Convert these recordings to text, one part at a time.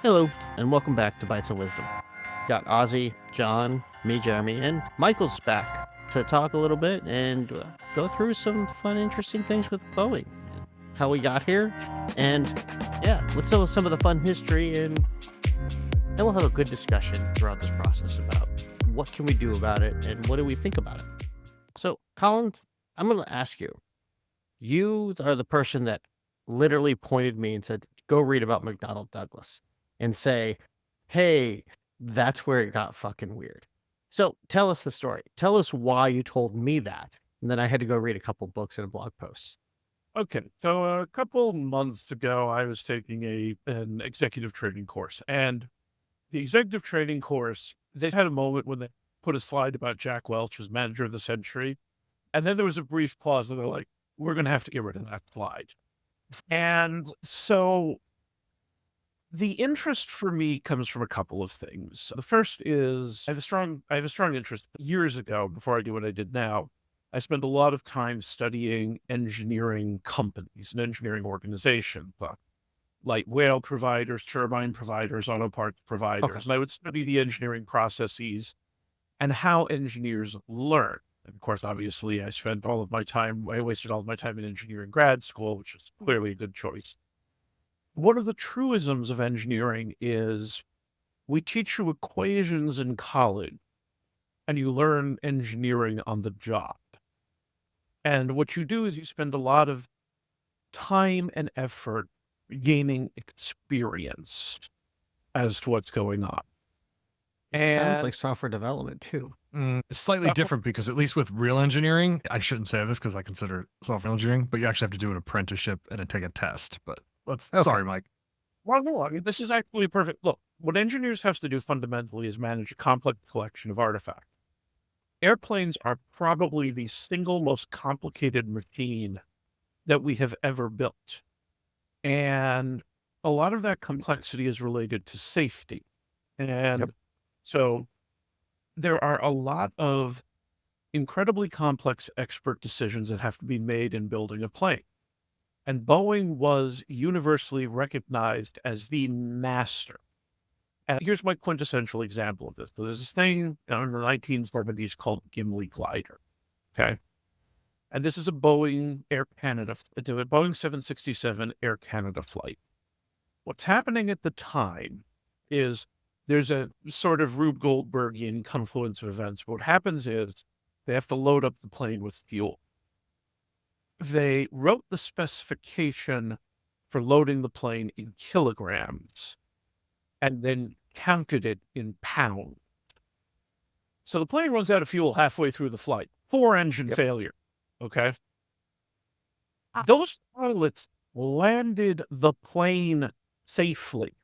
Hello, and welcome back to Bites of Wisdom. Got Ozzy, John, me, Jeremy, and Michael's back to talk a little bit and go through some fun, interesting things with Boeing, and how we got here, and yeah, let's know some of the fun history, and then we'll have a good discussion throughout this process about what can we do about it and what do we think about it. So, Colin, I'm going to ask you. You are the person that literally pointed me and said, "Go read about McDonnell Douglas," and say, "Hey, that's where it got fucking weird." So tell us the story. Tell us why you told me that. And then I had to go read a couple books and a blog post. Okay, so a couple months ago, I was taking an executive training course, and the executive training course, they had a moment when they put a slide about Jack Welch as manager of the century, and then there was a brief pause, and they're like, "We're going to have to get rid of that slide." And so the interest for me comes from a couple of things. The first is I have a strong interest years ago, before I do what I did now. I spent a lot of time studying engineering companies and engineering organizations, like whale providers, turbine providers, auto parts Okay. providers. And I would study the engineering processes and how engineers learn. And of course, obviously, I wasted all of my time in engineering grad school, which is clearly a good choice. One of the truisms of engineering is we teach you equations in college and you learn engineering on the job. And what you do is you spend a lot of time and effort gaining experience as to what's going on. It sounds like And software development too. It's slightly different because at least with real engineering, I shouldn't say this because I consider it software engineering, but you actually have to do an apprenticeship and then take a test. But Okay. sorry, Mike. well, no, I mean, this is actually perfect. Look, what engineers have to do fundamentally is manage a complex collection of artifacts. Airplanes are probably the single most complicated machine that we have ever built. And a lot of that complexity is related to safety. And Yep. so there are a lot of incredibly complex expert decisions that have to be made in building a plane. And Boeing was universally recognized as the master. And here's my quintessential example of this. So there's this thing in the 1970s called Gimli glider. Okay. And this is a Boeing Air Canada, it's a Boeing 767 Air Canada flight. What's happening at the time is there's a sort of Rube Goldbergian confluence of events. What happens is they have to load up the plane with fuel. They wrote the specification for loading the plane in kilograms and then counted it in pounds. So the plane runs out of fuel halfway through the flight. Poor engine Yep. failure. Okay. Those pilots landed the plane safely.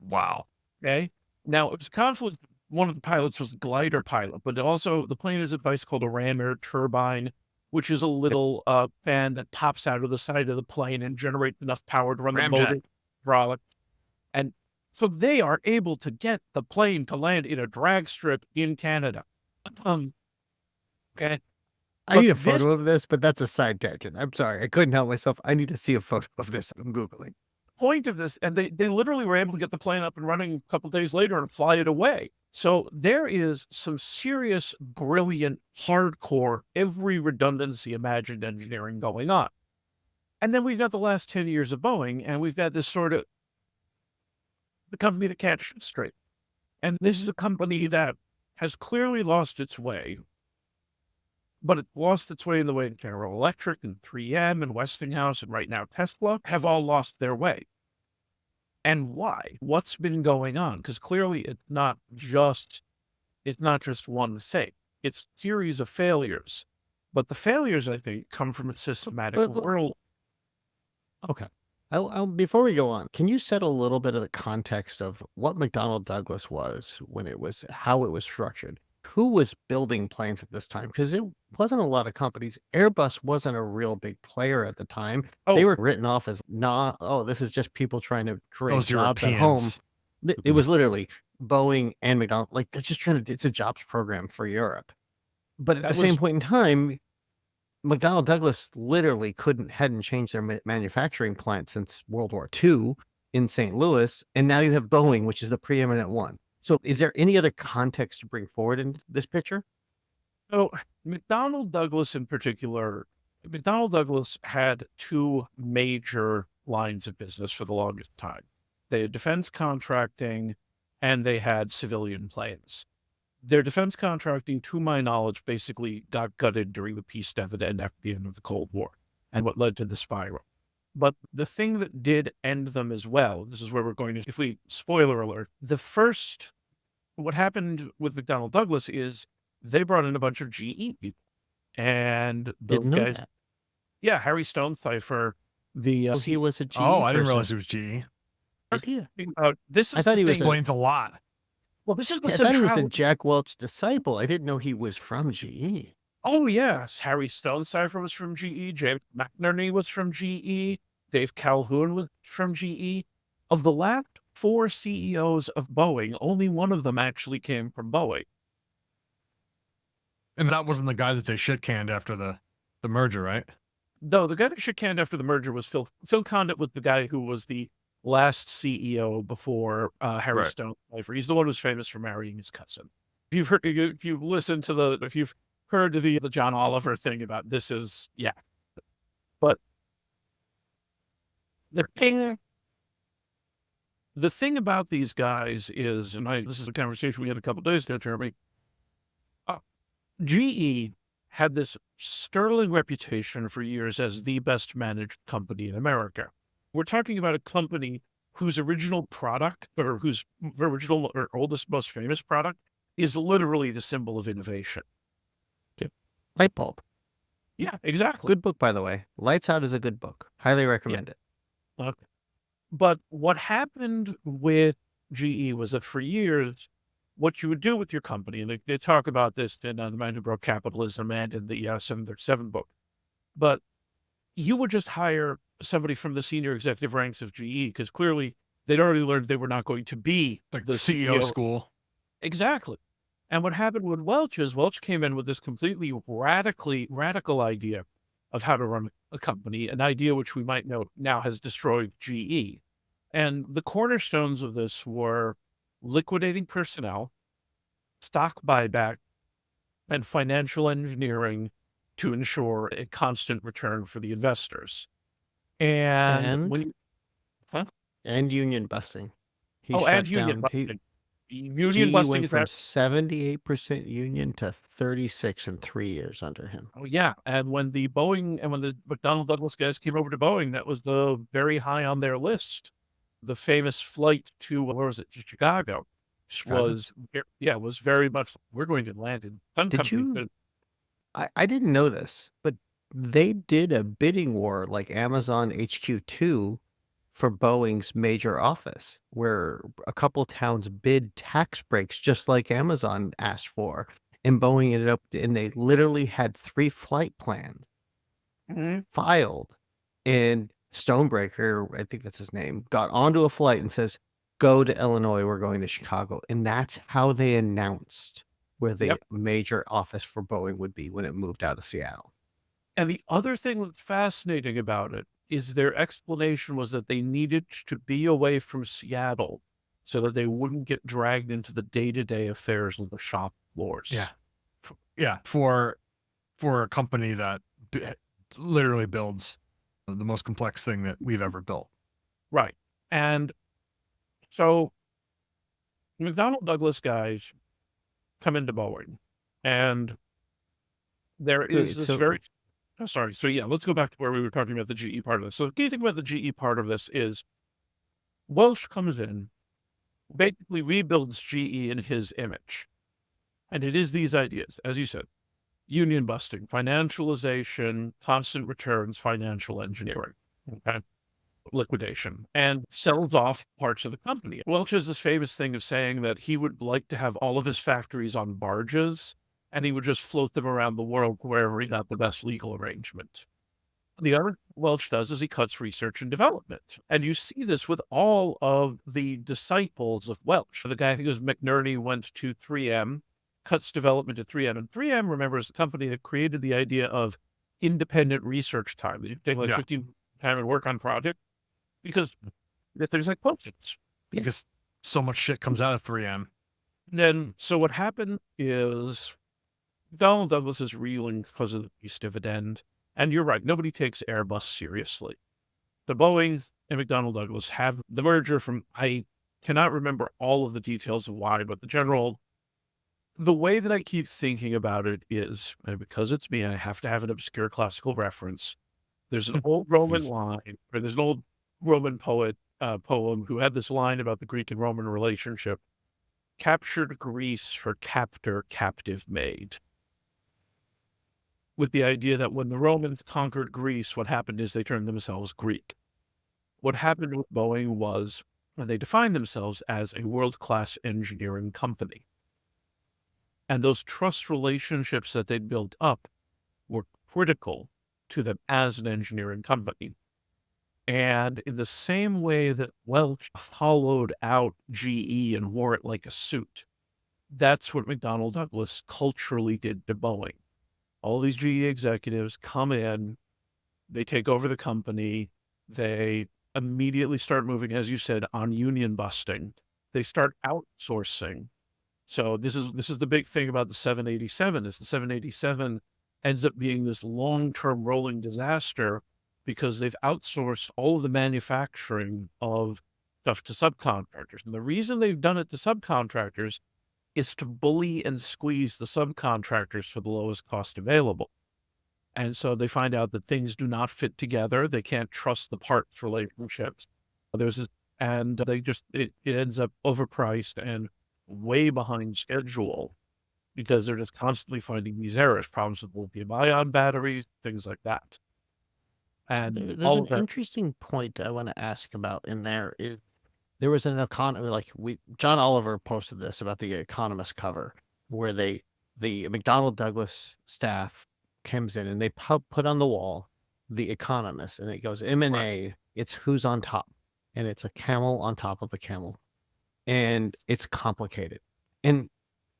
Wow. Okay. Now it was a conflict. One of the pilots was a glider pilot, but also the plane has a device called a ram air turbine, which is a Yep. little fan that pops out of the side of the plane and generates enough power to run the Ramjet. motor hydraulic. And so they are able to get the plane to land in a drag strip in Canada. Okay. I But need a this photo of this, but that's a side tangent. I'm sorry. I couldn't help myself. I need to see a photo of this. I'm Googling. point of this, and they literally were able to get the plane up and running a couple days later and fly it away. So there is some serious, brilliant, hardcore, every redundancy imagined engineering going on. And then we've got the last 10 years of Boeing, and we've got this sort of the company that can't shoot straight. And this is a company that has clearly lost its way, but it lost its way in the way that General Electric and 3M and Westinghouse and right now Tesla have all lost their way. And why? What's been going on? Because clearly it's not just one thing. It's a series of failures. But the failures, I think, come from a systematic But world. okay. Before we go on, can you set a little bit of the context of what McDonnell Douglas was when it was, how it was structured? Who was building planes at this time? Because it wasn't a lot of companies. Airbus wasn't a real big player at the time. They Oh, were written off as not, oh, this is just people trying to create Those jobs at home. Europeans. It was literally Boeing and McDonnell, like they're just trying to, it's a jobs program for Europe. But at that the same was point in time, McDonnell Douglas literally hadn't changed their manufacturing plant since World War II. in St. Louis, and now you have Boeing, which is the preeminent one. So is there any other context to bring forward in this picture? So McDonnell Douglas in particular, McDonnell Douglas had two major lines of business for the longest time. They had defense contracting and they had civilian planes. Their defense contracting, to my knowledge, basically got gutted during the peace dividend after the end of the Cold War and what led to the spiral. But the thing that did end them as well, this is where we're going to, if we, spoiler alert, what happened with McDonnell Douglas is they brought in a bunch of GE people. And the Didn't know guys, that. yeah, Harry Stonepfeifer, the So he was a GE Oh, I didn't person. realize it was GE. this is I thought the he was thing- Explains a lot. well, this is the I thought he was a central. Jack Welch disciple. I didn't know he was from GE. Oh, yes. Harry Stonecipher was from GE. James McNerney was from GE. Dave Calhoun was from GE. Of the last 4 CEOs of Boeing, only one of them actually came from Boeing. And that wasn't the guy that they shit canned after the merger, right? No, the guy that shook hand after the merger was Phil Condit, was the guy who was the last CEO before Harry Right. Stonecipher. He's the one who's famous for marrying his cousin. If you've heard the John Oliver thing about this is, yeah. But the thing about these guys is, this is a conversation we had a couple days ago, Jeremy. GE had this sterling reputation for years as the best managed company in America. We're talking about a company whose original product, or whose original or oldest, most famous product, is literally the symbol of innovation. Light bulb. Yeah, exactly. Good book, by the way. Lights Out is a good book. Highly recommend it. Okay. But what happened with GE was that for years, what you would do with your company, and they talk about this in The Man Who Broke Capitalism and in the 737 book, but you would just hire somebody from the senior executive ranks of GE because clearly they'd already learned they were not going to be Like the the CEO school. Exactly. And what happened with Welch is Welch came in with this completely radical idea of how to run a company, an idea which we might know now has destroyed GE. And the cornerstones of this were liquidating personnel, stock buyback, and financial engineering to ensure a constant return for the investors. And And union busting. He and shut union down. busting. Union GE busting went is from that. 78% union to 36 in 3 years under him. Oh yeah, and when the McDonnell Douglas guys came over to Boeing, that was the very high on their list. The famous flight to where was it? To Chicago. Was very much, we're going to land in some Did company. you- I didn't know this, but they did a bidding war like Amazon HQ2 for Boeing's major office, where a couple towns bid tax breaks just like Amazon asked for. And Boeing ended up, and they literally had 3 flight plans filed. And Stonebreaker, I think that's his name, got onto a flight and says, go to Illinois, we're going to Chicago. And that's how they announced where the major office for Boeing would be when it moved out of Seattle. And the other thing that's fascinating about it is their explanation was that they needed to be away from Seattle so that they wouldn't get dragged into the day-to-day affairs of the shop floors. Yeah. For a company that literally builds the most complex thing that we've ever built. Right. And so McDonnell Douglas guys come into Boeing, and there is this So yeah, let's go back to where we were talking about the GE part of this. So the key thing about the GE part of this is Welch comes in, basically rebuilds GE in his image. And it is these ideas, as you said, union busting, financialization, constant returns, financial engineering, liquidation, and sells off parts of the company. Welch has this famous thing of saying that he would like to have all of his factories on barges, and he would just float them around the world wherever he got the best legal arrangement. The other Welch does is he cuts research and development. And you see this with all of the disciples of Welch. The guy, I think it was McNerney, went to 3M, cuts development at 3M. And 3M, remember, is the company that created the idea of independent research time. You take 15 time and work on project. Because get things like post-its. Yeah. Because so much shit comes out at 3 a.m. Then, so what happened is Donald Douglas is reeling because of the peace dividend. And you're right, nobody takes Airbus seriously. The Boeing and McDonnell Douglas have the merger from, I cannot remember all of the details of why, but the way that I keep thinking about it is, and because it's me, I have to have an obscure classical reference. There's an old Roman line, or there's an old Roman poem who had this line about the Greek and Roman relationship. Captured Greece her captor captive made. With the idea that when the Romans conquered Greece, what happened is they turned themselves Greek. What happened with Boeing was they defined themselves as a world-class engineering company. And those trust relationships that they'd built up were critical to them as an engineering company. And in the same way that Welch hollowed out GE and wore it like a suit, that's what McDonnell Douglas culturally did to Boeing. All these GE executives come in, they take over the company, they immediately start moving, as you said, on union busting. They start outsourcing. So this is the big thing about the 787 is the 787 ends up being this long-term rolling disaster because they've outsourced all of the manufacturing of stuff to subcontractors. And the reason they've done it to subcontractors is to bully and squeeze the subcontractors for the lowest cost available. And so they find out that things do not fit together. They can't trust the parts relationships. And it ends up overpriced and way behind schedule because they're just constantly finding these errors, problems with lithium-ion batteries, things like that. And There's an interesting point I want to ask about in there. There was an John Oliver posted this about the Economist cover where the McDonnell Douglas staff comes in and they put on the wall the Economist and it goes M&A, it's who's on top, and it's a camel on top of a camel, and it's complicated, and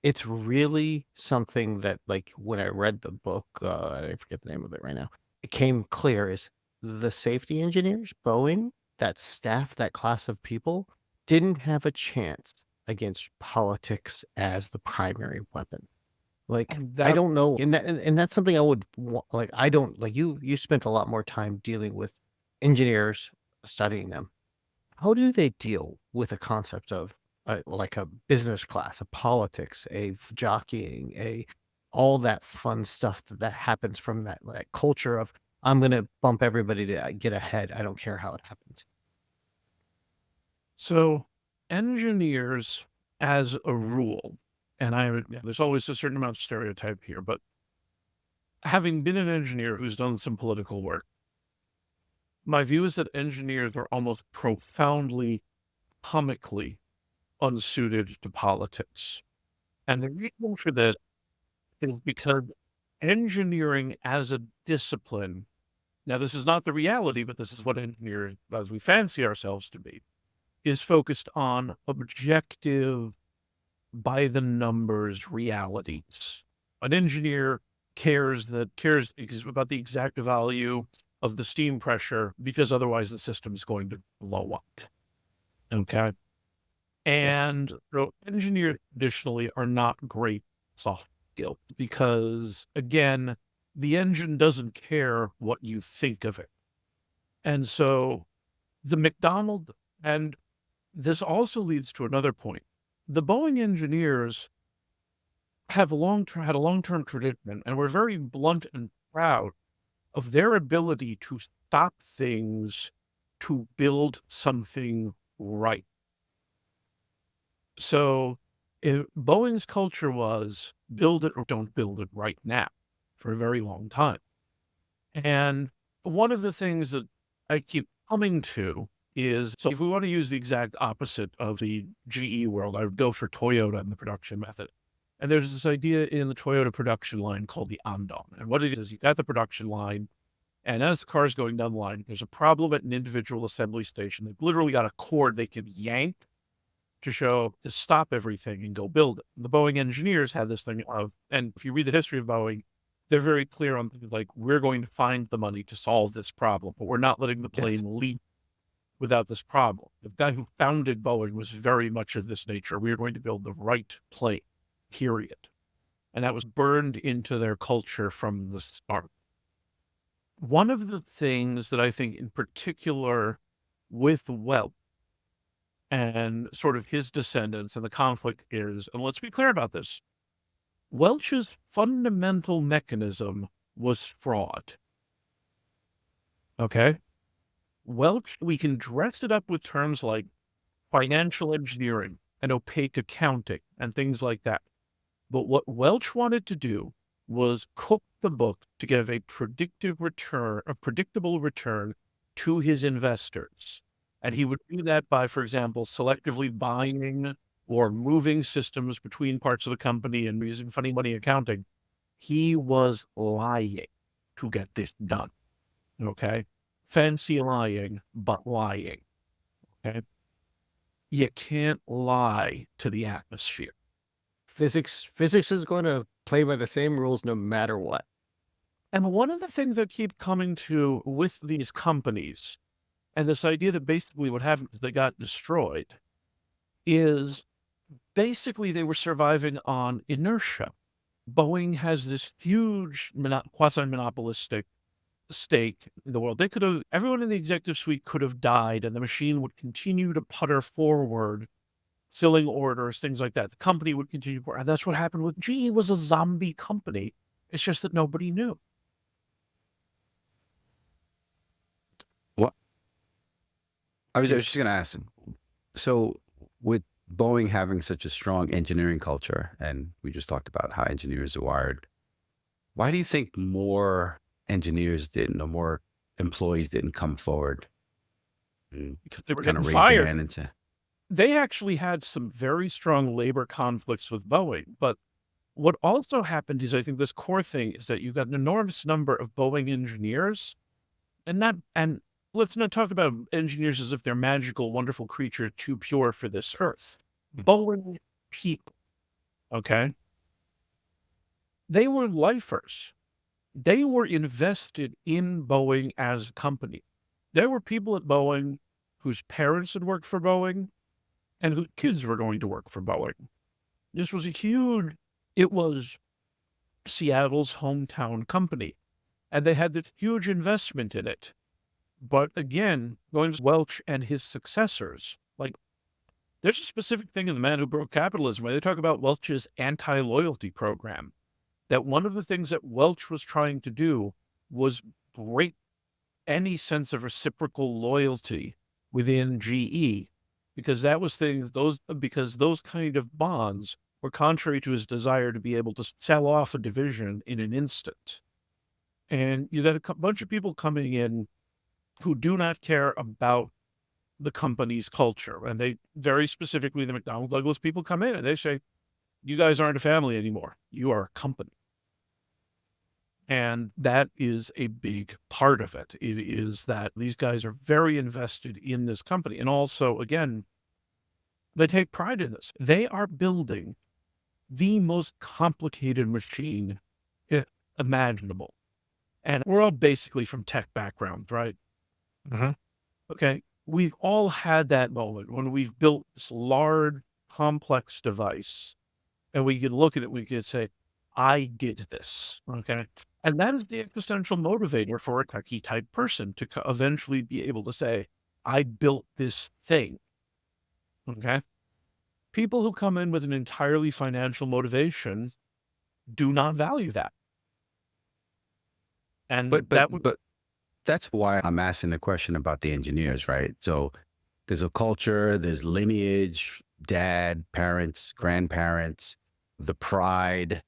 it's really something that, like, when I read the book, I forget the name of it right now, it came clear is the safety engineers, Boeing, that staff, that class of people, didn't have a chance against politics as the primary weapon. Like, I don't know, and that's something I would like. I don't like you. You spent a lot more time dealing with engineers, studying them. How do they deal with a concept of like a business class, a politics, a jockeying, all that fun stuff that happens from that culture of I'm going to bump everybody to get ahead. I don't care how it happens. So engineers, as a rule, and there's always a certain amount of stereotype here, but having been an engineer who's done some political work, my view is that engineers are almost profoundly, comically unsuited to politics. And the reason for this is because engineering as a discipline, now this is not the reality, but this is what engineers, as we fancy ourselves to be, is focused on objective, by the numbers realities. An engineer cares about the exact value of the steam pressure because otherwise the system is going to blow up. Okay. And so engineers traditionally are not great soft skills because, again, the engine doesn't care what you think of it. And so the McDonnell, and this also leads to another point. The Boeing engineers have had a long-term tradition, and we're very blunt and proud of their ability to stop things to build something right. So Boeing's culture was build it or don't build it right now for a very long time. And one of the things that I keep coming to is, so if we want to use the exact opposite of the GE world, I would go for Toyota and the production method. And there's this idea in the Toyota production line called the Andon. And what it is, you got the production line, and as the car is going down the line, there's a problem at an individual assembly station. They've literally got a cord they can yank to stop everything and go build it. The Boeing engineers had this thing of, and if you read the history of Boeing, they're very clear on things like, we're going to find the money to solve this problem, but we're not letting the plane leap without this problem. The guy who founded Boeing was very much of this nature. We are going to build the right plane, period. And that was burned into their culture from the start. One of the things that I think in particular with Welch and sort of his descendants and the conflict is, and let's be clear about this, Welch's fundamental mechanism was fraud. Okay? Welch, we can dress it up with terms like financial engineering and opaque accounting and things like that. But what Welch wanted to do was cook the book to give a predictable return to his investors. And he would do that by, for example, selectively buying or moving systems between parts of the company and using funny money accounting. He was lying to get this done. Okay? Fancy lying, but lying. Okay? You can't lie to the atmosphere. Physics is going to play by the same rules no matter what. And one of the things that keep coming to with these companies, and this idea that basically what happened is they got destroyed, is basically they were surviving on inertia. Boeing has this huge quasi-monopolistic stake in the world. Everyone in the executive suite could have died, and the machine would continue to putter forward, filling orders, things like that. The company would continue forward. And that's what happened with GE. Was a zombie company. It's just that nobody knew. What? I was just going to ask, so with Boeing having such a strong engineering culture, and we just talked about how engineers are wired, why do you think more engineers didn't, or more employees didn't come forward? Because they were kind getting of raise fired. their hand and say, They actually had some very strong labor conflicts with Boeing. But what also happened is, I think this core thing is that you've got an enormous number of Boeing engineers, and let's not talk about engineers as if they're magical, wonderful creatures too pure for this earth. Boeing people, okay? They were lifers. They were invested in Boeing as a company. There were people at Boeing whose parents had worked for Boeing and whose kids were going to work for Boeing. This was it was Seattle's hometown company, and they had this huge investment in it. But again, going to Welch and his successors, like, there's a specific thing in The Man Who Broke Capitalism where they talk about Welch's anti-loyalty program, that one of the things that Welch was trying to do was break any sense of reciprocal loyalty within GE, because those kind of bonds were contrary to his desire to be able to sell off a division in an instant. And you got a bunch of people coming in who do not care about the company's culture. And they very specifically, the McDonnell Douglas people come in and they say, you guys aren't a family anymore. You are a company. And that is a big part of it. It is that these guys are very invested in this company. And also, again, they take pride in this. They are building the most complicated machine imaginable. And we're all basically from tech backgrounds, right? Mm-hmm. Okay. We've all had that moment when we've built this large, complex device, and we can look at it, we can say, I did this. Okay. And that is the existential motivator for a techie type person to eventually be able to say, I built this thing. Okay. People who come in with an entirely financial motivation do not value that. And but that's why I'm asking the question about the engineers, right? So there's a culture, there's lineage, dad, parents, grandparents, the pride.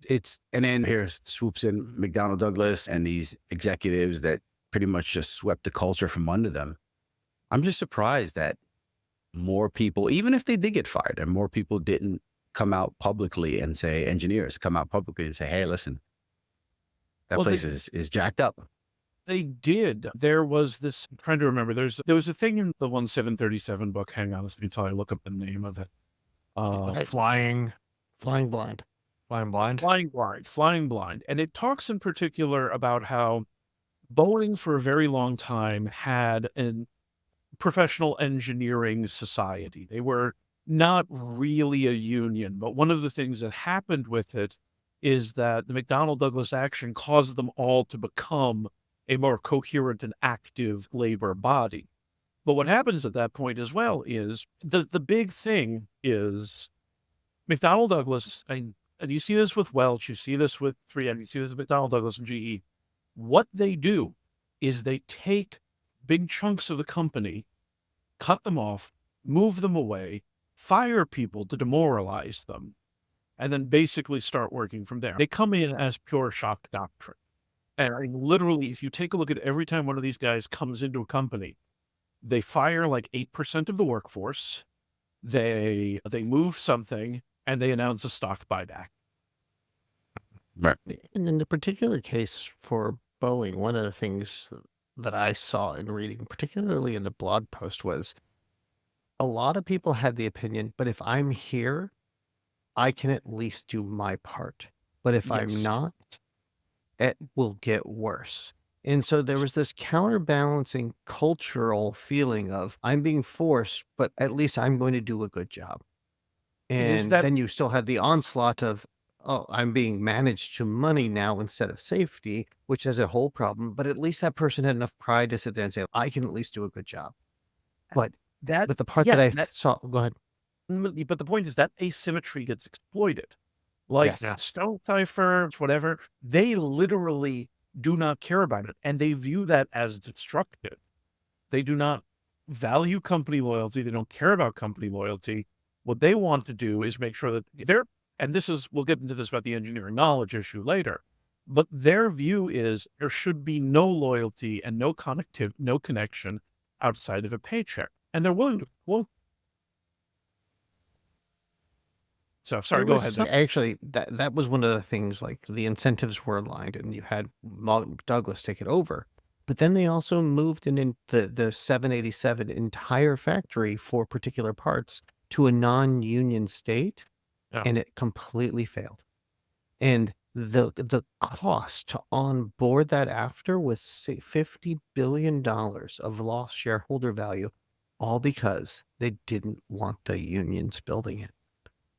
And then here swoops in McDonnell Douglas and these executives that pretty much just swept the culture from under them. I'm just surprised that more people, even if they did get fired, and more people didn't come out publicly and say, engineers come out publicly and say, hey, listen, that place is jacked up. They did. There was this, I'm trying to remember, there was a thing in the 1737 book, hang on, until I look up the name of it. Flying Blind. Flying Blind. And it talks in particular about how Boeing for a very long time had professional engineering society. They were not really a union, but one of the things that happened with it is that the McDonnell Douglas action caused them all to become a more coherent and active labor body. But what happens at that point as well is the big thing is McDonnell Douglas, and you see this with Welch, you see this with 3M, you see this with McDonnell Douglas and GE. What they do is they take big chunks of the company, cut them off, move them away, fire people to demoralize them, and then basically start working from there. They come in as pure shock doctrine. And I mean, literally, if you take a look at every time one of these guys comes into a company, they fire like 8% of the workforce, they move something, and they announce a stock buyback. Right. And in the particular case for Boeing, one of the things that I saw in reading, particularly in the blog post, was a lot of people had the opinion, but if I'm here, I can at least do my part. But if I'm Yes. not, it will get worse. And so there was this counterbalancing cultural feeling of I'm being forced, but at least I'm going to do a good job. Is And that then you still had the onslaught of, oh, I'm being managed to money now instead of safety, which is a whole problem. But at least that person had enough pride to sit there and say, I can at least do a good job. But that the part yeah, that I that saw, go ahead. but the point is that asymmetry gets exploited. Like Yes. Yeah. Stone firms, whatever, they literally do not care about it. And they view that as destructive. They do not value company loyalty. They don't care about company loyalty. What they want to do is make sure that and we'll get into this about the engineering knowledge issue later, but their view is there should be no loyalty and no connection outside of a paycheck. And they're willing to, so sorry, There go was ahead. actually, that was one of the things, like the incentives were aligned and you had Douglas take it over. But then they also moved in the 787 entire factory for particular parts to a non-union state, Yeah. and it completely failed. And the cost to onboard that after was $50 billion of lost shareholder value, all because they didn't want the unions building it.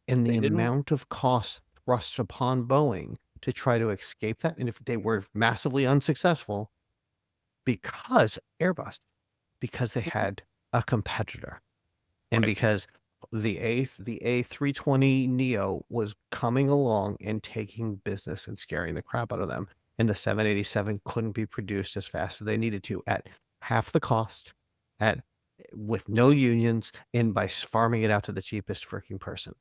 And the They didn't- amount of cost thrust upon Boeing to try to escape that, and if they were massively unsuccessful, because Airbus, because they had a competitor, and Right. because the A320 Neo was coming along and taking business and scaring the crap out of them, and the 787 couldn't be produced as fast as they needed to at half the cost, with no unions, and by farming it out to the cheapest freaking person.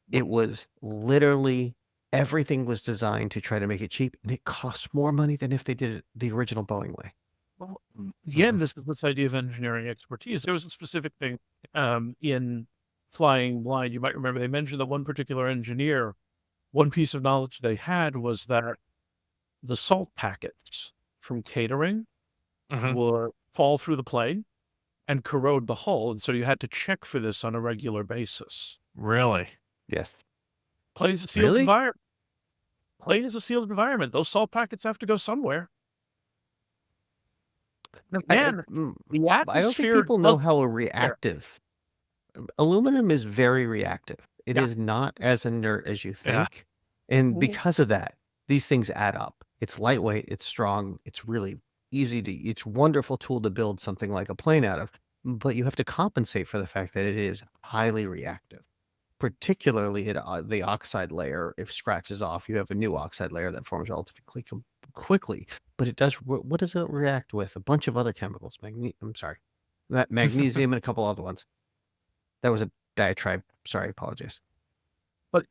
It was literally everything was designed to try to make it cheap, and it cost more money than if they did it the original Boeing way. Well, again, this is this idea of engineering expertise. There was a specific thing in Flying Blind. You might remember they mentioned that one particular engineer, one piece of knowledge they had was that the salt packets from catering would fall through the plane and corrode the hull. And so you had to check for this on a regular basis. Really? Yes. Plane is a sealed Really? environment. Plane is a sealed environment. Those salt packets have to go somewhere. Again, the I don't think atmosphere people know doesn't how care. reactive. Aluminum is very reactive. It Yeah. is not as inert as you Yeah. think. And Mhm. because of that, these things add up. It's lightweight, it's strong, it's really it's a wonderful tool to build something like a plane out of. But you have to compensate for the fact that it is highly reactive. Particularly the oxide layer, if scratches off, you have a new oxide layer that forms relatively quickly. But it does, what does it react with? A bunch of other chemicals. I'm sorry. Magnesium and a couple other ones. That was a diatribe. Sorry, apologies. But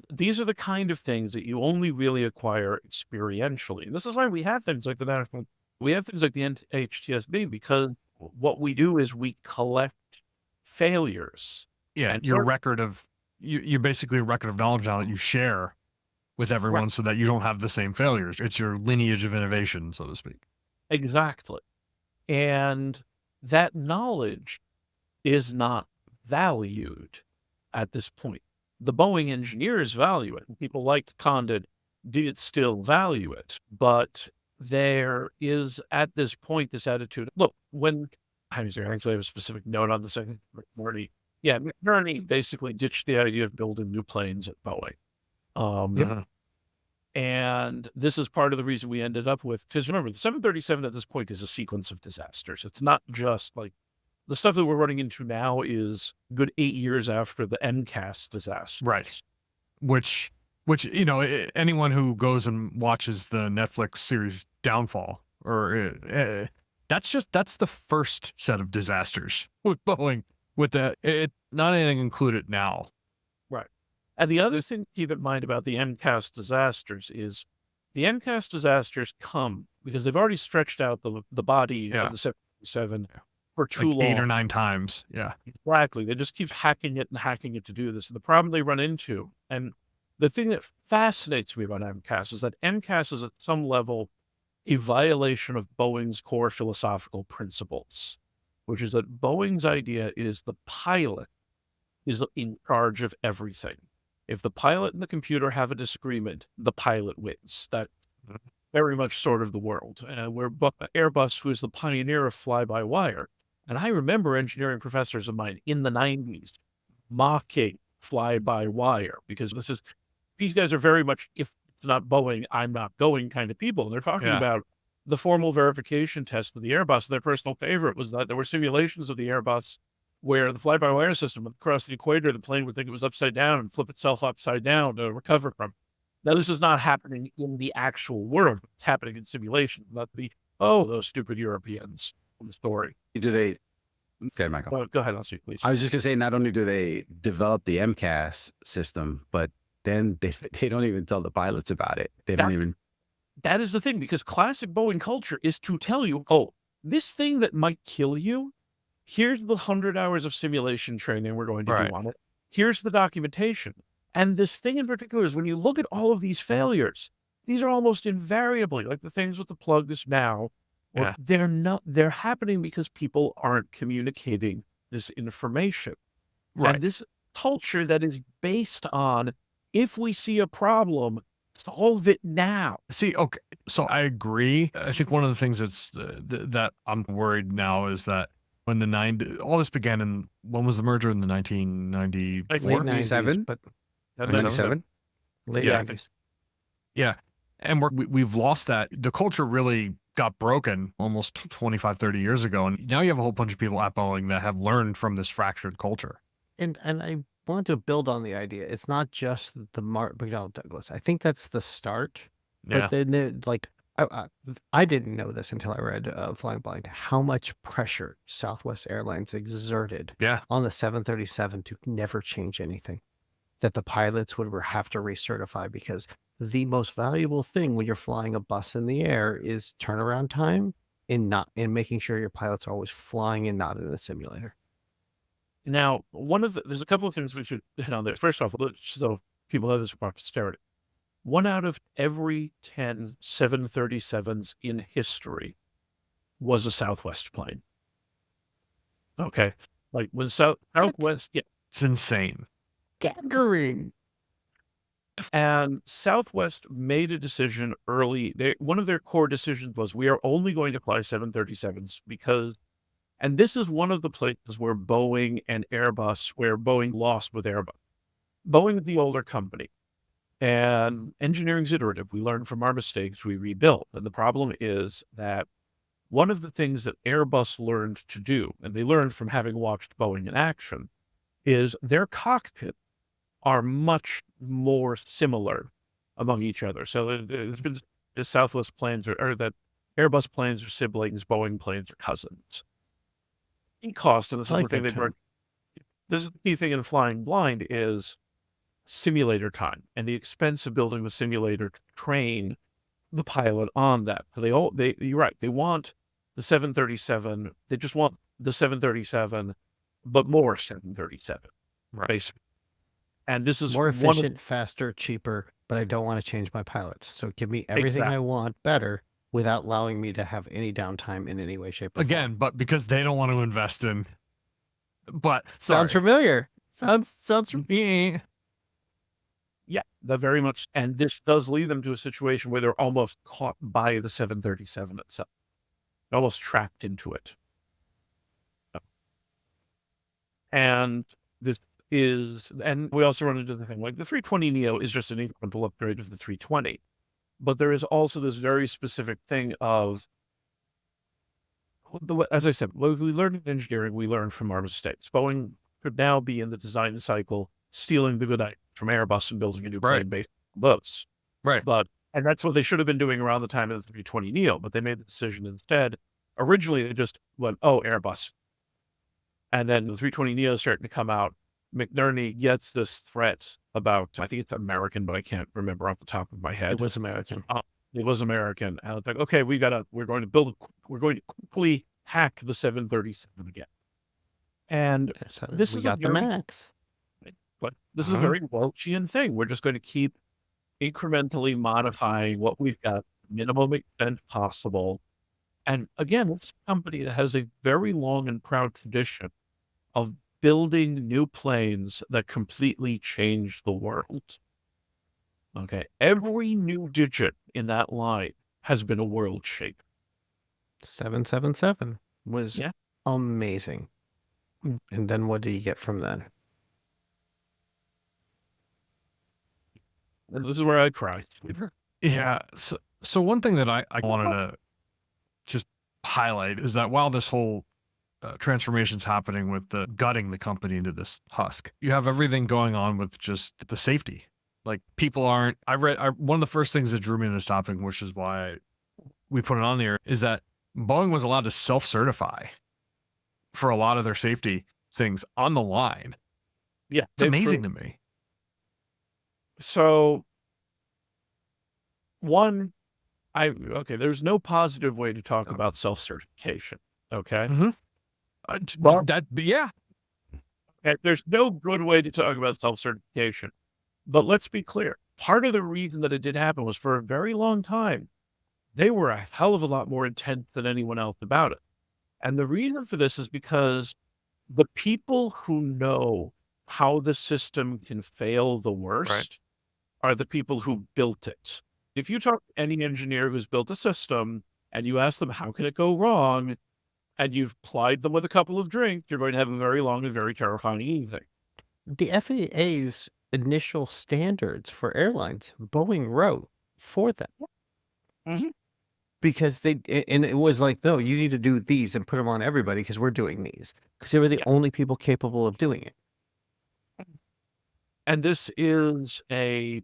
these are the kind of things that you only really acquire experientially. And this is why we have things like the NHTSB, because what we do is we collect failures. Yeah, And your we're- record of you're basically a record of knowledge now that you share with everyone so that you don't have the same failures. It's your lineage of innovation, so to speak. Exactly. And that knowledge is not valued at this point. The Boeing engineers value it. People like Condit did still value it. But there is, at this point, this attitude. Look, when I actually have a specific note on the second. McMurray. Yeah, McMurray basically ditched the idea of building new planes at Boeing. Yep. And this is part of the reason we ended up with, because remember, the 737 at this point is a sequence of disasters. It's not just like the stuff that we're running into now is good 8 years after the MCAS disaster. Right. Which anyone who goes and watches the Netflix series Downfall, or that's the first set of disasters with Boeing. With not anything included now. Right. And the other thing to keep in mind about the MCAS disasters is the MCAS disasters come because they've already stretched out the body of the 737 for too long. 8 or 9 times. Yeah. Exactly. They just keep hacking it to do this. And the problem they run into, and the thing that fascinates me about MCAS is that MCAS is at some level a violation of Boeing's core philosophical principles, which is that Boeing's idea is the pilot is in charge of everything. If the pilot and the computer have a disagreement, the pilot wins. That's very much sort of the world. Where Airbus, who is the pioneer of fly-by-wire, and I remember engineering professors of mine in the 90s mocking fly-by-wire because these guys are very much, if it's not Boeing, I'm not going kind of people. And they're talking about the formal verification test of the Airbus. Their personal favorite was that there were simulations of the Airbus where the fly-by-wire system would cross the equator, the plane would think it was upside down and flip itself upside down to recover from. Now, this is not happening in the actual world. It's happening in simulation. Not those stupid Europeans from the story. Okay, Michael. Well, go ahead, I'll see, please. I was just going to say, not only do they develop the MCAS system, but then they don't even tell the pilots about it. That is the thing, because classic Boeing culture is to tell you, this thing that might kill you, here's the 100 hours of simulation training we're going to do on it. Here's the documentation. And this thing in particular is when you look at all of these failures, these are almost invariably like the things with the plug this now. They're happening because people aren't communicating this information. Right. And this culture that is based on, if we see a problem, solve it now. See, okay, so I agree. I think one of the things that I'm worried now is that when all this began when was the merger in the 1994? Late 97, but 97? Late 90s. Yeah. And we've lost that. The culture really got broken almost 25, 30 years ago. And now you have a whole bunch of people at Boeing that have learned from this fractured culture. And I want to build on the idea. It's not just the McDonnell Douglas. I think that's the start. Yeah. But then, I didn't know this until I read Flying Blind, how much pressure Southwest Airlines exerted on the 737 to never change anything. That the pilots would have to recertify, because the most valuable thing when you're flying a bus in the air is turnaround time and making sure your pilot's are always flying and not in a simulator. Now, there's a couple of things we should hit on there. First off, so people have this for posterity. 1 out of every 10 737s in history was a Southwest plane. Okay. Like when Southwest, it's insane. Staggering. And Southwest made a decision early. One of their core decisions was, we are only going to fly 737s because, and this is one of the places where Boeing lost with Airbus. Boeing is the older company, and engineering's iterative. We learn from our mistakes, we rebuild. And the problem is that one of the things that Airbus learned to do, and they learned from having watched Boeing in action, is their cockpit are much more similar among each other. So there's been the Southwest planes or that Airbus planes are siblings, Boeing planes are cousins. In cost, and this is the thing this is the key thing in Flying Blind, is simulator time and the expense of building the simulator to train the pilot on that. You're right. They want the 737. They just want the 737, but more 737, basically. And this is more efficient, faster, cheaper, but I don't want to change my pilots. So give me everything I want better without allowing me to have any downtime in any way, shape, or form. But because they don't want to invest in. But sounds familiar. Sounds familiar. Yeah, that very much. And this does lead them to a situation where they're almost caught by the 737 itself. They're almost trapped into it. And and we also run into the thing like the 320neo is just an incremental upgrade of the 320. But there is also this very specific thing of, as I said, what we learned in engineering, we learned from our mistakes. Boeing could now be in the design cycle, stealing the good ideas from Airbus and building a new plane based on those. Right. And that's what they should have been doing around the time of the 320neo, but they made the decision instead. Originally, they just went, oh, Airbus. And then the 320neo is starting to come out. McNerney gets this threat about, I think it's American, but I can't remember off the top of my head. It was American. It was American. And it's like, okay, we're going to quickly hack the 737 again. And this we got the Max. But this is a very Welchian thing. We're just going to keep incrementally modifying what we've got, minimum extent possible. And again, it's a company that has a very long and proud tradition of building new planes that completely change the world. Okay. Every new digit in that line has been a world shape. 777 was amazing. And then what did you get from then? And this is where I cry. Yeah. So one thing that I wanted to just highlight is that while this whole transformation's happening with the gutting the company into this husk, you have everything going on with just the safety. Like people aren't. One of the first things that drew me to this topic, which is why we put it on there, is that Boeing was allowed to self-certify for a lot of their safety things on the line. Yeah, it's amazing to me. So, there's no positive way to talk about self-certification. Okay. There's no good way to talk about self-certification. But let's be clear. Part of the reason that it did happen was for a very long time, they were a hell of a lot more intense than anyone else about it. And the reason for this is because the people who know how the system can fail the worst are the people who built it. If you talk to any engineer who's built a system and you ask them, how can it go wrong? And you've plied them with a couple of drinks, you're going to have a very long and very terrifying evening. The FAA's initial standards for airlines, Boeing wrote for them. Because it was like, no, you need to do these and put them on everybody because we're doing these. Because they were the only people capable of doing it. And this is a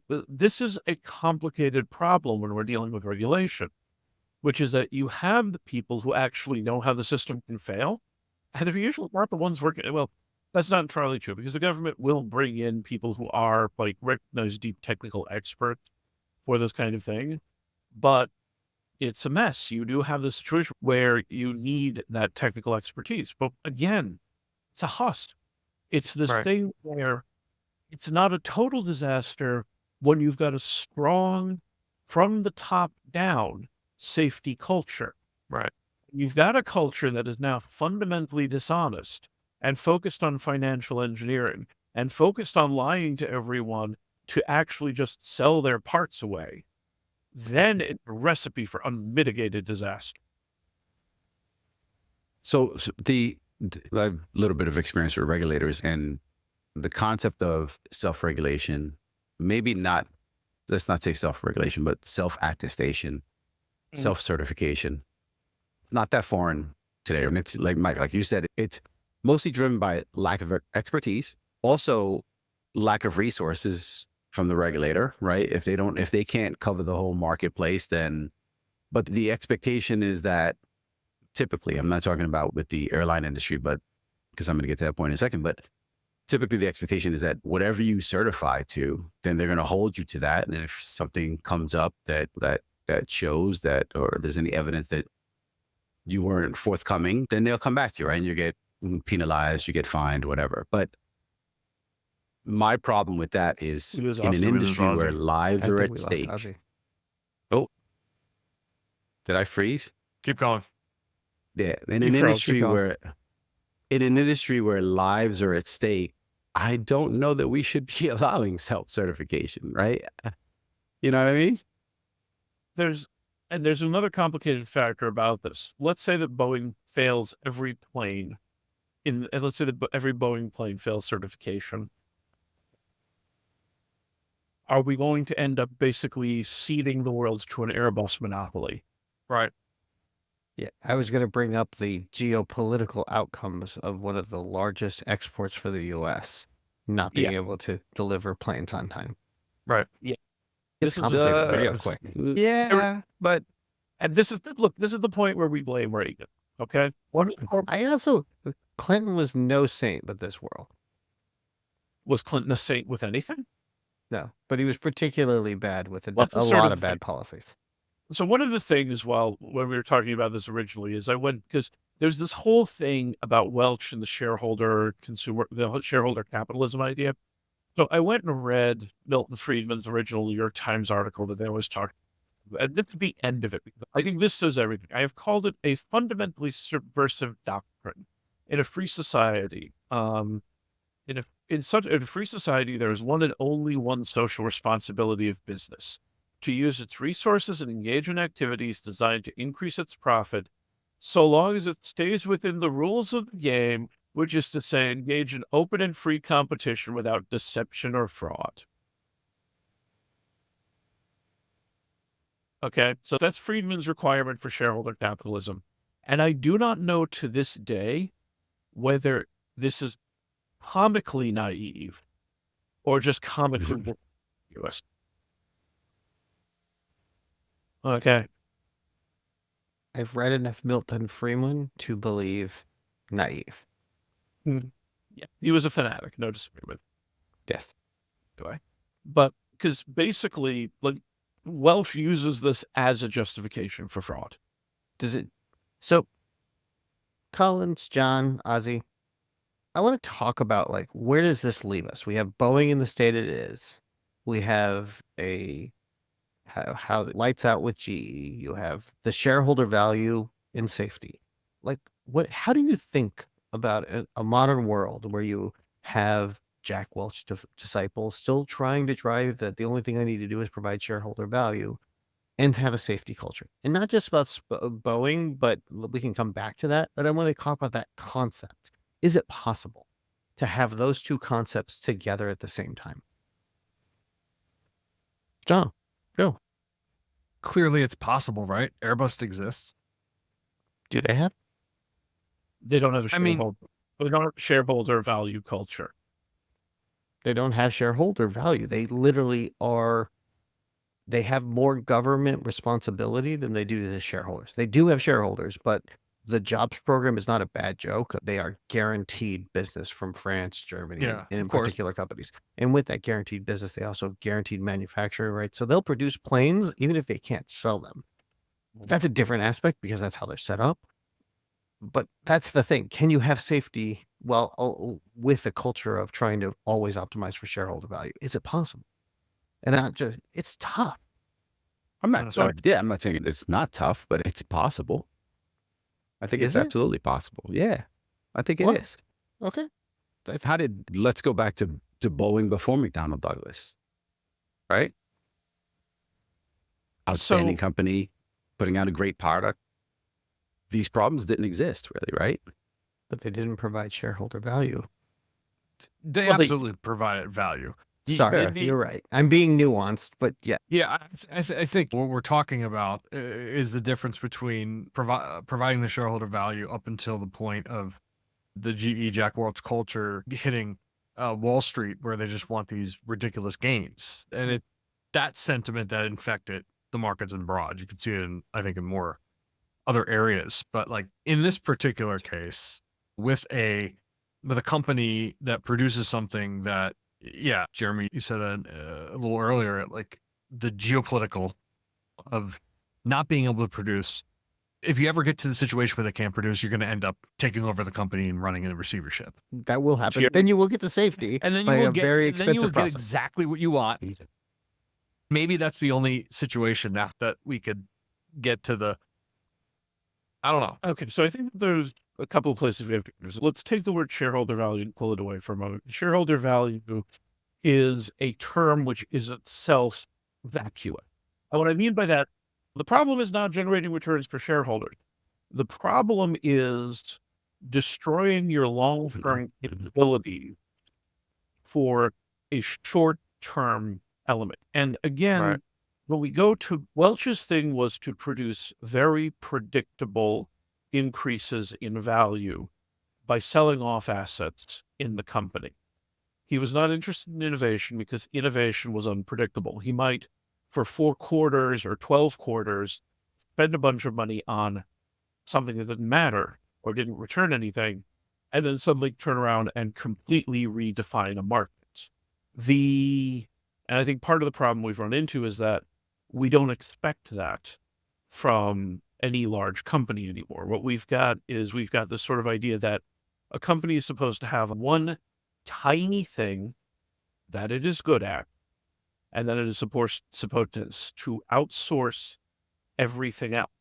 complicated problem when we're dealing with regulation, which is that you have the people who actually know how the system can fail, and they're usually not the ones working. Well, that's not entirely true because the government will bring in people who are like recognized deep technical experts for this kind of thing, but it's a mess. You do have this situation where you need that technical expertise, but again, it's a husk. It's this thing where it's not a total disaster when you've got a strong, from the top down, safety culture. Right. You've got a culture that is now fundamentally dishonest and focused on financial engineering and focused on lying to everyone to actually just sell their parts away. Then it's a recipe for unmitigated disaster. So I have a little bit of experience with regulators, and the concept of self-regulation, maybe not, let's not say self-regulation, but self-attestation, self-certification, not that foreign today. And it's like, Mike, like you said, it's mostly driven by lack of expertise, also lack of resources from the regulator, right? If they can't cover the whole marketplace, then, but the expectation is that typically, I'm not talking about with the airline industry, but because I'm going to get to that point in a second, but typically the expectation is that whatever you certify to, then they're going to hold you to that. And if something comes up that shows that, or there's any evidence that you weren't forthcoming, then they'll come back to you, right? And you get penalized, you get fined, whatever. But my problem with that is in an industry where lives are at stake. Oh, did I freeze? Keep going. Yeah, in an industry where lives are at stake, I don't know that we should be allowing self-certification, right? You know what I mean? There's another complicated factor about this. Let's say that Boeing fails every plane and let's say that every Boeing plane fails certification, are we going to end up basically ceding the world to an Airbus monopoly? Right. Yeah, I was going to bring up the geopolitical outcomes of one of the largest exports for the U.S. not being Yeah. able to deliver planes on time. Right. It's This is complicated real quick. Yeah, but And this is the point where we blame Reagan. Okay. Clinton was no saint with this world. Was Clinton a saint with anything? No, but he was particularly bad with Well, that's a sort lot of of bad thing. policies. So one of the things, when we were talking about this originally, is because there's this whole thing about Welch and the shareholder capitalism idea. So I went and read Milton Friedman's original New York Times article that they always talk about. And this is the end of it. I think this says everything. I have called it a fundamentally subversive doctrine in a free society. In a free society, there is one and only one social responsibility of business: to use its resources and engage in activities designed to increase its profit, so long as it stays within the rules of the game, which is to say, engage in open and free competition without deception or fraud. Okay, so that's Friedman's requirement for shareholder capitalism. And I do not know to this day whether this is comically naive or just comically US. Okay. I've read enough Milton Friedman to believe naive. Yeah, he was a fanatic, no disagreement. Yes. But because basically, like, Welch uses this as a justification for fraud. Does it? So, Collins, John, Ozzy, I want to talk about, like, where does this leave us? We have Boeing in the state it is. We have how it lights out with GE. You have the shareholder value in safety. Like, how do you think about a modern world where you have Jack Welch disciples still trying to drive that the only thing I need to do is provide shareholder value and have a safety culture? And not just about Boeing, but we can come back to that. But I want to talk about that concept. Is it possible to have those two concepts together at the same time? John, go. Clearly, it's possible, right? Airbus exists. Do they have? They don't have a I mean- shareholder. They don't have a shareholder value culture. They don't have shareholder value. They literally are. They have more government responsibility than they do to the shareholders. They do have shareholders, but the jobs program is not a bad joke. They are guaranteed business from France, Germany, Yeah, and in of course. particular companies. And with that guaranteed business, they also have guaranteed manufacturing rights. So they'll produce planes even if they can't sell them. That's a different aspect because that's how they're set up. But that's the thing. Can you have safety with a culture of trying to always optimize for shareholder value? Is it possible? And not just, it's tough. I'm not. Sorry. I'm not saying it's not tough, but it's possible. I think Is it's it? absolutely possible. Yeah, I think it What? is. Okay. Let's go back to Boeing before McDonnell Douglas, right? Outstanding company, putting out a great product. These problems didn't exist really, right? But they didn't provide shareholder value. They Well, they- absolutely provided value. Sorry, Yeah. you're right. I'm being nuanced, but yeah. Yeah, I think what we're talking about is the difference between providing the shareholder value up until the point of the GE Jack Welch culture hitting Wall Street, where they just want these ridiculous gains, and that sentiment that infected the markets in broad. You can see it in, I think, in more other areas, but like in this particular case, with a company that produces something that. Yeah, Jeremy, you said a little earlier, like the geopolitical of not being able to produce. If you ever get to the situation where they can't produce, you're going to end up taking over the company and running in a receivership. That will happen. Sure. Then you will get the safety And then by you will a get, very then you will expensive get process. exactly what you want. Maybe that's the only situation now that we could get to the. I don't know. Okay, so I think there's a couple of places we have to go. So let's take the word shareholder value and pull it away for a moment. Shareholder value is a term which is itself vacuous. And what I mean by that, the problem is not generating returns for shareholders. The problem is destroying your long-term capability for a short-term element. And again, Right. when we go to Welch's thing was to produce very predictable increases in value by selling off assets in the company. He was not interested in innovation because innovation was unpredictable. He might, for 4 quarters or 12 quarters, spend a bunch of money on something that didn't matter or didn't return anything, and then suddenly turn around and completely redefine a market. And I think part of the problem we've run into is that we don't expect that from any large company anymore. What we've got is we've got this sort of idea that a company is supposed to have one tiny thing that it is good at, and then it is supposed to outsource everything else.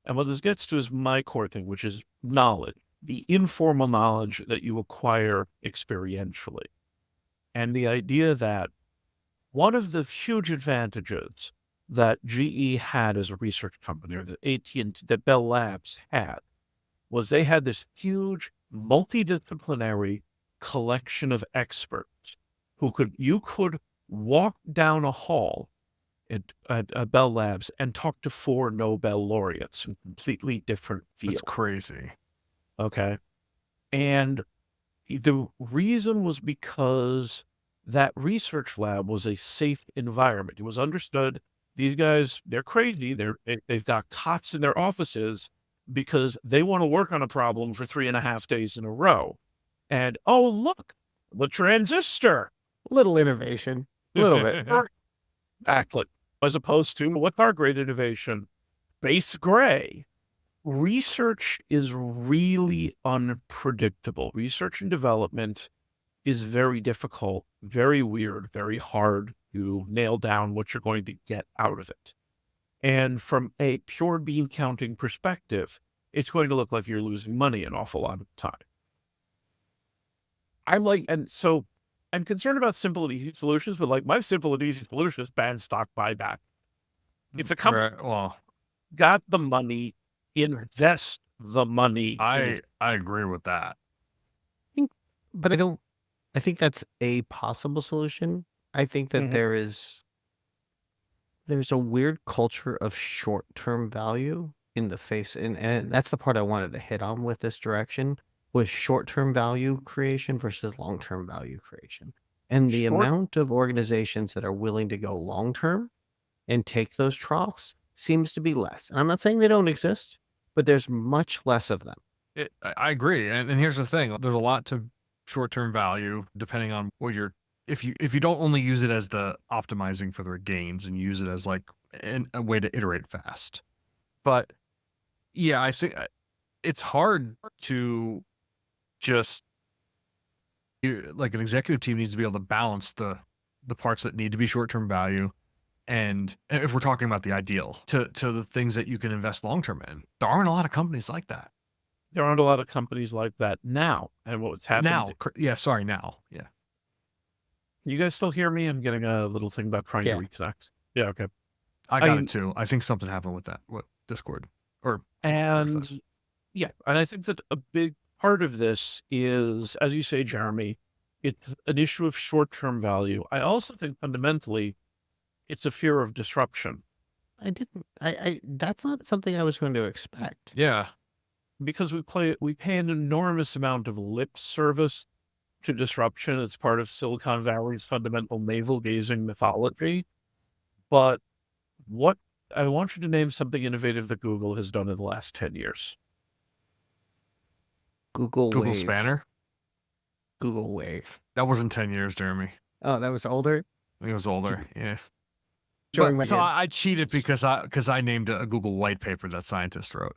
And what this gets to is my core thing, which is knowledge, the informal knowledge that you acquire experientially. And the idea that one of the huge advantages that GE had as a research company, or that AT&T, that Bell Labs had, was they had this huge multidisciplinary collection of experts who you could walk down a hall at Bell Labs and talk to 4 Nobel laureates in completely different fields. That's crazy. Okay. And the reason was because that research lab was a safe environment. It was understood these guys, they're crazy. They've got cots in their offices because they want to work on a problem for 3.5 days in a row. And, oh, look, the transistor. Little innovation. A little bit. Exactly. As opposed to, what's our great innovation? Base gray. Research is really unpredictable. Research and development is very difficult, very weird, very hard to nail down what you're going to get out of it. And from a pure bean counting perspective, it's going to look like you're losing money an awful lot of the time. I'm concerned about simple and easy solutions, but like my simple and easy solution is ban stock buyback. If the company got the money, invest the money. I agree with that. But I think that's a possible solution. I think that there's a weird culture of short-term value in the face. And that's the part I wanted to hit on with this direction, was short-term value creation versus long-term value creation. And the amount of organizations that are willing to go long-term and take those troughs seems to be less. And I'm not saying they don't exist, but there's much less of them. I agree. And here's the thing. There's a lot to short-term value depending on what if you don't only use it as the optimizing for their gains and use it as like a way to iterate fast. But yeah, I think it's hard to just, like, an executive team needs to be able to balance the parts that need to be short-term value, and if we're talking about the ideal, to the things that you can invest long-term in. There aren't a lot of companies like that. There aren't a lot of companies like that now. And what's happening now? Yeah. You guys still hear me? I'm getting a little thing about trying to reconnect. Yeah, okay. I got it too. I think something happened with that. What, Discord? And I think that a big part of this is, as you say, Jeremy, it's an issue of short-term value. I also think fundamentally it's a fear of disruption. That's not something I was going to expect. Yeah. Because we pay an enormous amount of lip service to disruption. It's part of Silicon Valley's fundamental navel-gazing mythology. But I want you to name something innovative that Google has done in the last 10 years. Google Wave. Spanner? Google Wave. That wasn't 10 years, Jeremy. Oh, that was older? I think it was older, yeah. So I cheated because I named a Google white paper that scientists wrote.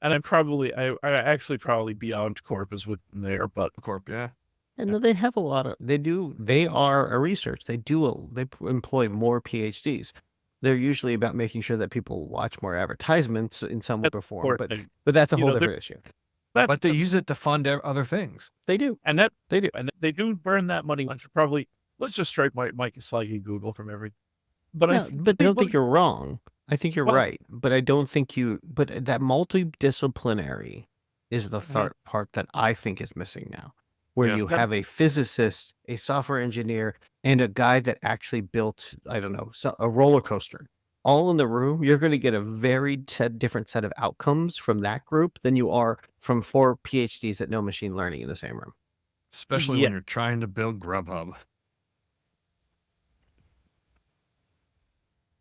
And I actually probably Beyond Corp is within there, but Corp, yeah. And they have a lot of, they are a research. They employ more PhDs. They're usually about making sure that people watch more advertisements in some way or form, but that's a whole different issue. But they use it to fund other things. They do. They do. And they do burn that money. Let's just strike Mike Slaggy Google from everything. But I don't think you're wrong. I think you're Well, right, but I don't think but that multidisciplinary is the mhm, part that I think is missing now, where Yeah. you that- have a physicist, a software engineer, and a guy that actually built, I don't know, a roller coaster. All in the room, you're going to get a very different set of outcomes from that group than you are from 4 PhDs that know machine learning in the same room. Especially yeah. when you're trying to build Grubhub.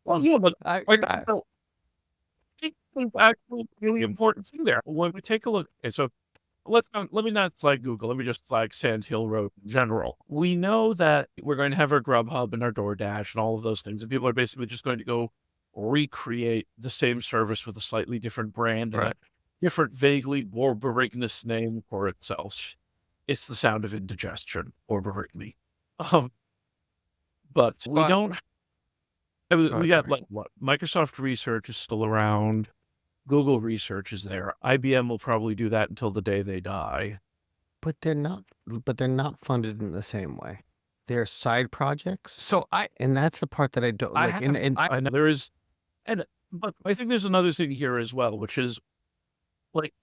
Well, yeah, but I, like, I so, I think there's actually a really important thing there. When we take a look, okay, so let me not flag Google. Let me just flag Sand Hill Road in general. We know that we're going to have our Grubhub and our DoorDash and all of those things, and people are basically just going to go recreate the same service with a slightly different brand and a Right. different, vaguely Borborygmus name for itself. It's the sound of indigestion, Borborygmi. Um, but we But don't. I mean, oh, we got sorry. like what Microsoft Research is still around. Google Research is there. IBM will probably do that until the day they die. but they're not funded in the same way. They're side projects, So and that's the part that I don't I like. And have I I know there is, and but I think there's another thing here as well, which is like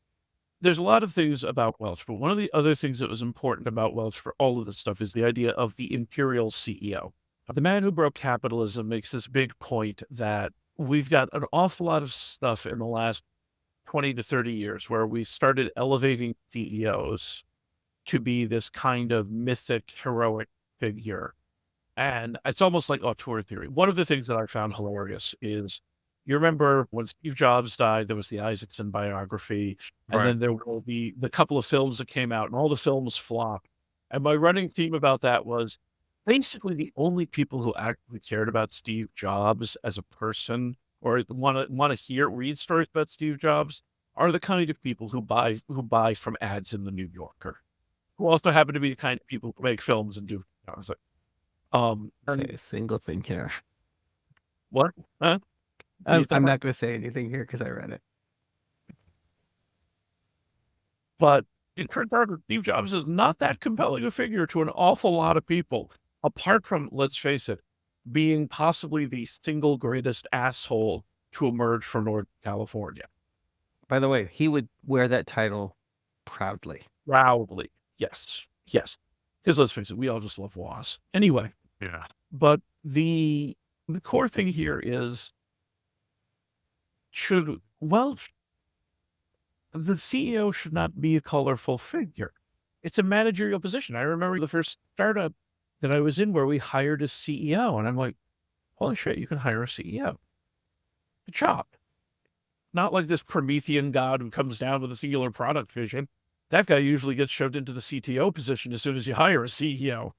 there's a lot of things about Welch, but one of the other things that was important about Welch for all of this stuff is the idea of the imperial CEO. The man who broke capitalism makes this big point that we've got an awful lot of stuff in the last 20 to 30 years where we started elevating CEOs to be this kind of mythic, heroic figure. And it's almost like auteur theory. One of the things that I found hilarious is you remember when Steve Jobs died, there was the Isaacson biography, and right. then there were the couple of films that came out, and all the films flopped. And my running theme about that was basically the only people who actually cared about Steve Jobs as a person or want to read stories about Steve Jobs are the kind of people who buy from ads in the New Yorker, who also happen to be the kind of people who make films and do. I was like, say and a single thing here. what? Huh? What do you I'm think? not going to say anything here because I read it. But it turns out that Steve Jobs is not that compelling a figure to an awful lot of people, apart from, let's face it, being possibly the single greatest asshole to emerge from Northern California. By the way, he would wear that title proudly. Proudly. Yes. Yes. Because let's face it, we all just love Woz. Anyway, Yeah. but the core thing here is the CEO should not be a colorful figure. It's a managerial position. I remember the first startup that I was in where we hired a CEO, and I'm like, holy shit, you can hire a CEO. Good job. Not like this Promethean god who comes down with a singular product vision. That guy usually gets shoved into the CTO position as soon as you hire a CEO.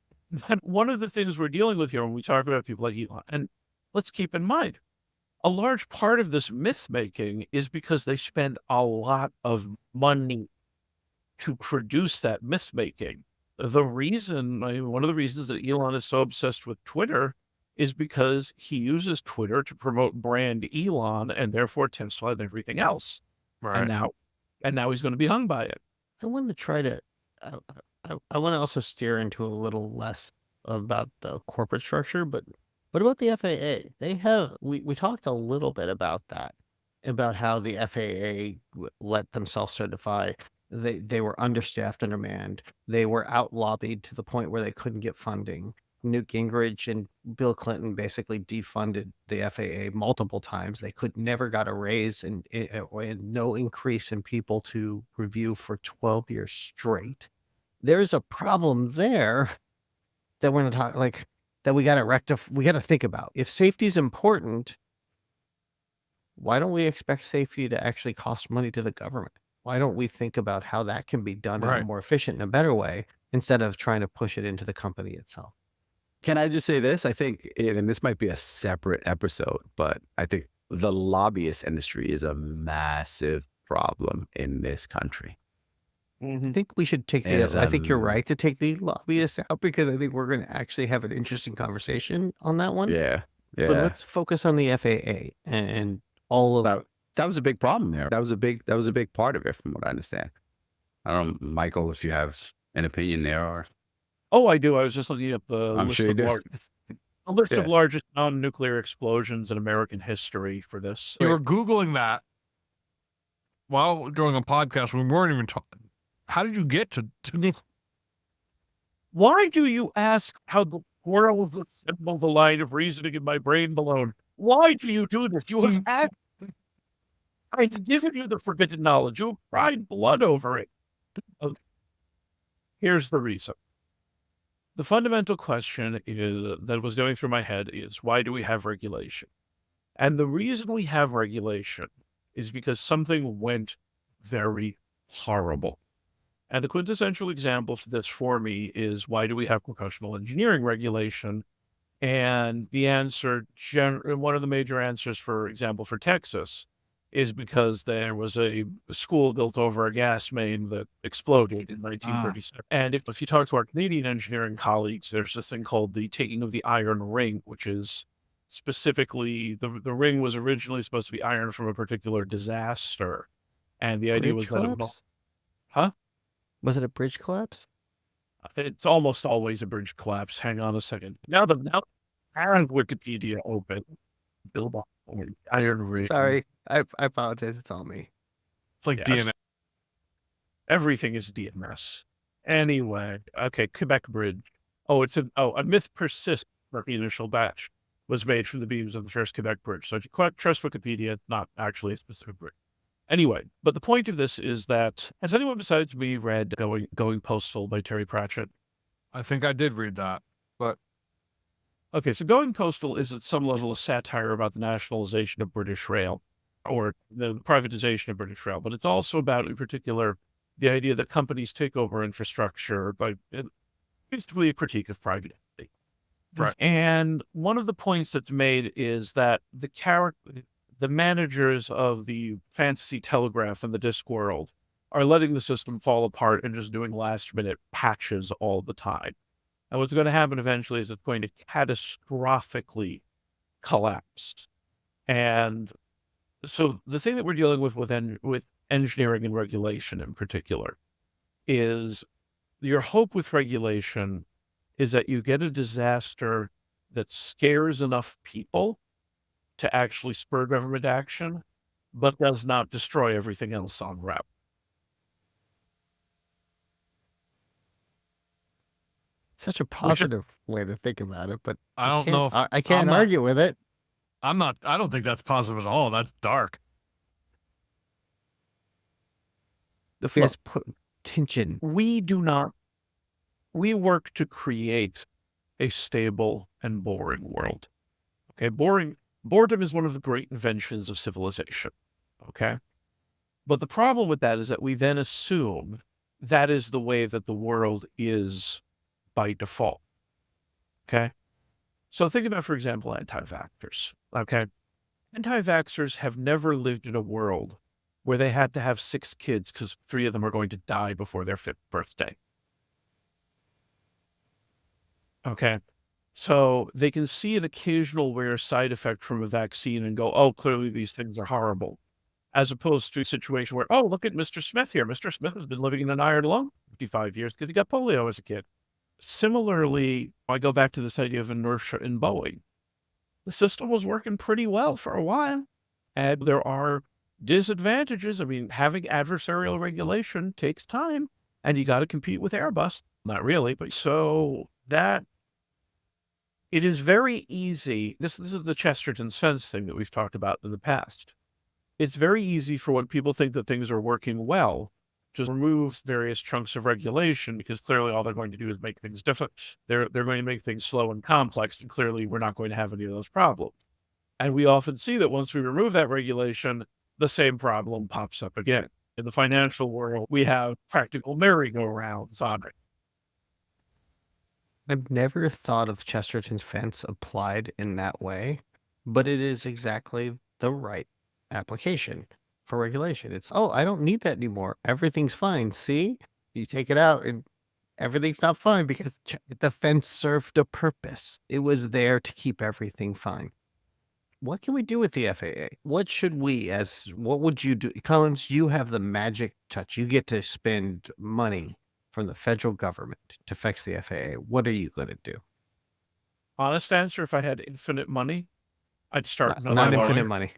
But one of the things we're dealing with here when we talk about people like Elon, and let's keep in mind, a large part of this myth making is because they spend a lot of money to produce that myth making. One of the reasons that Elon is so obsessed with Twitter is because he uses Twitter to promote brand Elon and therefore Tesla and everything else. Right. And now he's going to be hung by it. I want to try to. I want to also steer into a little less about the corporate structure, but what about the FAA? We talked a little bit about that, about how the FAA let themselves certify. They were understaffed, undermanned. They were out lobbied to the point where they couldn't get funding. Newt Gingrich and Bill Clinton basically defunded the FAA multiple times. They never got a raise and no increase in people to review for 12 years straight. There's a problem there that we're going to talk that we got to rectify. We got to think about. If safety is important, why don't we expect safety to actually cost money to the government? Why don't we think about how that can be done in a Right. more efficient and a better way instead of trying to push it into the company itself? Can I just say this? I think, and this might be a separate episode, but I think the lobbyist industry is a massive problem in this country. I think we should take It is I think you're a- right to take the lobbyists out because I think we're going to actually have an interesting conversation on that one. Yeah. But Yeah. let's focus on the FAA and all of That was a big problem there. That was a big part of it from what I understand. I don't know, Michael, if you have an opinion there or Oh, I do. I was just looking at the I'm list sure you of do. large. a list of Yeah. largest non-nuclear explosions in American history for this. You were Googling that while doing a podcast. We weren't even talking. How did you get to Why do you ask how the world would assemble the line of reasoning in my brain balloon? Why do you do this? You have asked. I've given you the forbidden knowledge. You cried blood over it. Okay. Here's the reason. The fundamental question that was going through my head is, why do we have regulation? And the reason we have regulation is because something went very horrible. And the quintessential example for this for me is, why do we have professional engineering regulation? And the answer, one of the major answers, for example, for Texas, is because there was a school built over a gas main that exploded in 1937. And if you talk to our Canadian engineering colleagues, there's this thing called the taking of the iron ring, which is specifically, the ring was originally supposed to be iron from a particular disaster. And the idea was Bridge that collapse? Huh? Was it a bridge collapse? It's almost always a bridge collapse. Hang on a second. Now I have Wikipedia open. Build iron ring. Sorry, I apologize. It's all me. It's like Yes. DNA. Everything is DMS. Anyway, okay, Quebec Bridge. A myth persists that the initial batch was made from the beams of the first Quebec Bridge. So if you trust Wikipedia, it's not actually a specific bridge. Anyway, but the point of this is that, has anyone besides me read Going Postal by Terry Pratchett? I think I did read that. Okay, so Going Postal is at some level a satire about the nationalization of British Rail, or the privatization of British Rail, but it's also about, in particular, the idea that companies take over infrastructure by basically a critique of private equity. Right. And one of the points that's made is that the managers of the fantasy telegraph and the Discworld are letting the system fall apart and just doing last-minute patches all the time. And what's going to happen eventually is it's going to catastrophically collapse. And so the thing that we're dealing with engineering and regulation in particular is, your hope with regulation is that you get a disaster that scares enough people to actually spur government action, but does not destroy everything else en route. Such a positive way to think about it, but I don't know if I can't I'm not- argue with it. I don't think that's positive at all. That's dark. The flow. There's tension. We work to create a stable and boring world. Okay, boredom is one of the great inventions of civilization. Okay, but the problem with that is that we then assume that is the way that the world is by default. Okay, so think about, for example, anti-vaxxers. Okay, anti-vaxxers have never lived in a world where they had to have 6 kids because 3 of them are going to die before their 5th birthday. Okay, so they can see an occasional rare side effect from a vaccine and go, oh, clearly these things are horrible. As opposed to a situation where, oh, look at Mr. Smith here. Mr. Smith has been living in an iron lung 55 years because he got polio as a kid. Similarly, I go back to this idea of inertia in Boeing. The system was working pretty well for a while, and there are disadvantages. I mean, having adversarial regulation takes time, and you got to compete with Airbus. Not really, but so that it is very easy. This is the Chesterton's fence thing that we've talked about in the past. It's very easy for when people think that things are working well to remove various chunks of regulation, because clearly all they're going to do is make things different. They're going to make things slow and complex, and clearly we're not going to have any of those problems. And we often see that once we remove that regulation, the same problem pops up again. In the financial world, we have practical merry-go-rounds on it. I've never thought of Chesterton's fence applied in that way, but it is exactly the right application for regulation. It's, oh, I don't need that anymore. Everything's fine. See? You take it out and everything's not fine because the fence served a purpose. It was there to keep everything fine. What can we do with the FAA? What would you do? Collins, you have the magic touch. You get to spend money from the federal government to fix the FAA. What are you going to do? honest answer, if I had infinite money, I'd start another Not Boeing. infinite large. money.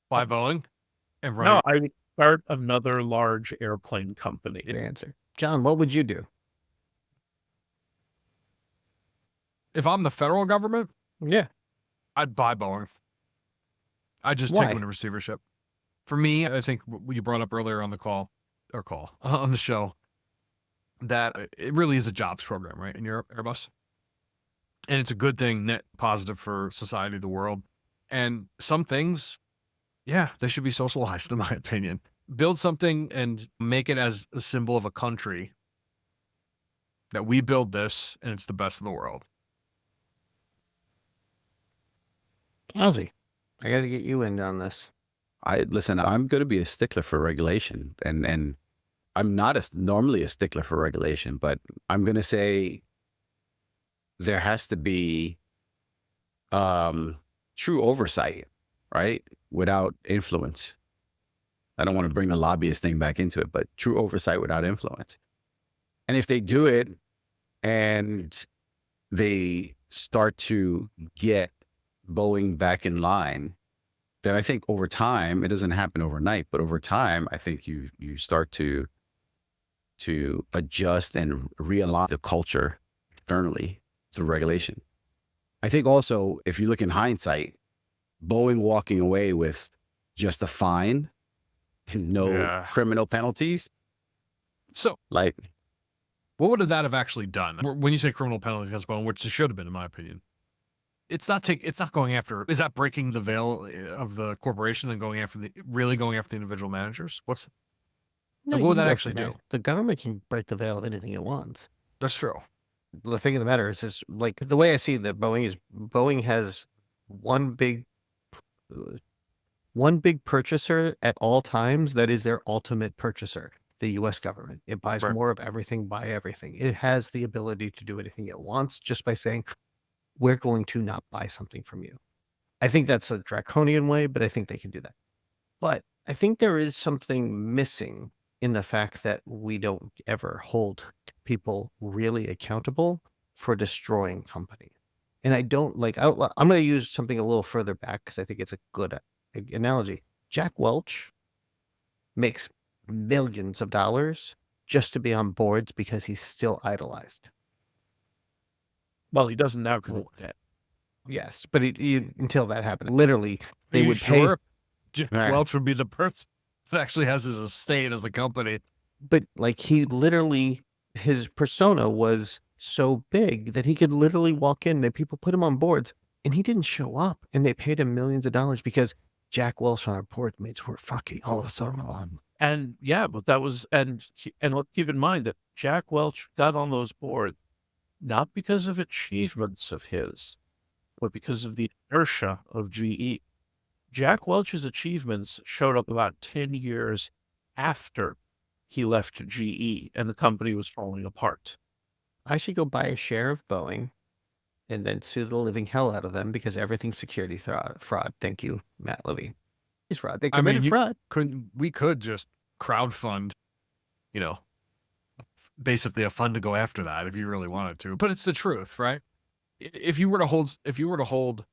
Buy Boeing and run No, it. I would start another large airplane company. Good answer. John, what would you do? If I'm the federal government, Yeah. I'd buy Boeing. I'd just Why? take them into receivership. For me, I think what you brought up earlier on the on the show, that it really is a jobs program, right? In Europe, Airbus. And it's a good thing, net positive for society, the world. And some things, yeah, they should be socialized, in my opinion. Build something and make it as a symbol of a country that we build this and it's the best in the world. Ozzy, I got to get you in on this. Listen, I'm going to be a stickler for regulation, and I'm not normally a stickler for regulation, but I'm going to say there has to be true oversight, right? Without influence. I don't want to bring the lobbyist thing back into it, but true oversight without influence. And if they do it and they start to get Boeing back in line, then I think over time, it doesn't happen overnight, but over time, I think you start to adjust and realign the culture externally through regulation. I think also, if you look in hindsight, Boeing walking away with just a fine and no criminal penalties. So, like, what would that have actually done? When you say criminal penalties against Boeing, which it should have been, in my opinion, it's not going after. Is that breaking the veil of the corporation and going after the individual managers? No, what you would can that go actually for that. do? The government can break the veil of anything it wants. That's true. The thing of the matter is like the way I see that Boeing has one big purchaser at all times. That is their ultimate purchaser, the U.S. government. It buys Right. more of everything, buy everything. It has the ability to do anything it wants just by saying, we're going to not buy something from you. I think that's a draconian way, but I think they can do that. But I think there is something missing in the fact that we don't ever hold people really accountable for destroying companies. And I don't I'm going to use something a little further back because I think it's a good analogy. Jack Welch makes millions of dollars just to be on boards because he's still idolized. Well, he doesn't now because he's dead. Yes, but until that happened, literally, they would sure? pay. Welch would be the person that actually has his estate as a company. But like he literally, his persona was so big that he could literally walk in and people put him on boards and he didn't show up and they paid him millions of dollars because Jack Welch on our board mates were fucking awesome. And yeah, but that was, and let's keep in mind that Jack Welch got on those boards not because of achievements of his, but because of the inertia of GE. Jack Welch's achievements showed up about 10 years after he left GE and the company was falling apart. I should go buy a share of Boeing and then sue the living hell out of them because everything's security fraud. Thank you, Matt Levy. He's fraud. They committed fraud. We could just crowdfund, basically a fund to go after that if you really wanted to. But it's the truth, right? If you were to hold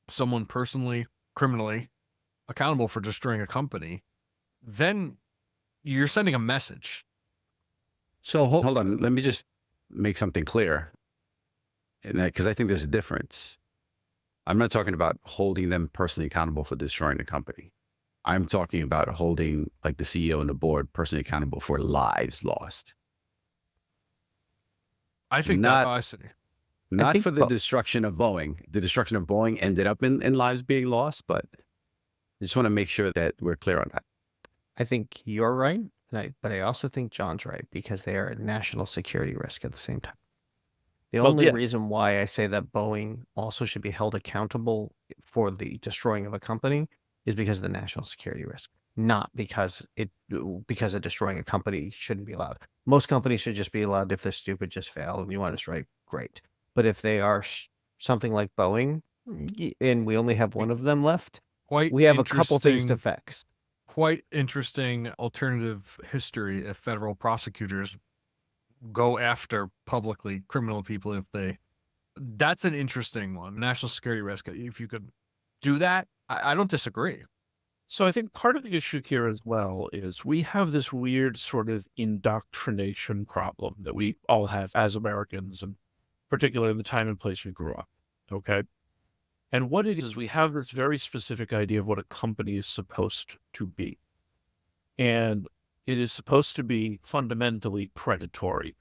someone personally, criminally accountable for destroying a company, then you're sending a message. So hold on. Let me just make something clear. Because I think there's a difference. I'm not talking about holding them personally accountable for destroying the company. I'm talking about holding like the CEO and the board personally accountable for lives lost. I think not for the destruction of Boeing. The destruction of Boeing ended up in lives being lost, but I just want to make sure that we're clear on that. I think you're right, but I also think John's right because they are a national security risk at the same time. The only reason why I say that Boeing also should be held accountable for the destroying of a company is because of the national security risk, not because of destroying a company shouldn't be allowed. Most companies should just be allowed if they're stupid, just fail, and you want to strike, great. But if they are something like Boeing, and we only have one of them left, we have a couple things to fix. Quite interesting alternative history if federal prosecutors go after publicly criminal people if they That's an interesting one. National security risk. If you could do that, I don't disagree. So I think part of the issue here as well is we have this weird sort of indoctrination problem that we all have as Americans, and particularly in the time and place we grew up. Okay. And what it is we have this very specific idea of what a company is supposed to be. And it is supposed to be fundamentally predatory.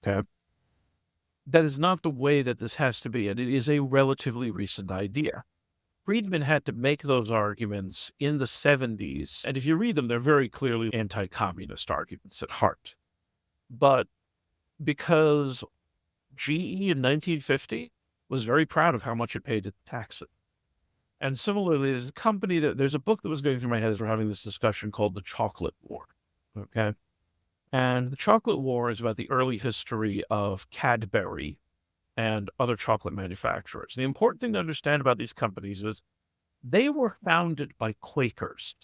Okay. That is not the way that this has to be. And it is a relatively recent idea. Friedman had to make those arguments in the 70s. And if you read them, they're very clearly anti-communist arguments at heart. But because GE in 1950 was very proud of how much it paid to tax it. And similarly, there's a book that was going through my head as we're having this discussion called The Chocolate War. Okay. And the Chocolate War is about the early history of Cadbury and other chocolate manufacturers. The important thing to understand about these companies is they were founded by Quakers.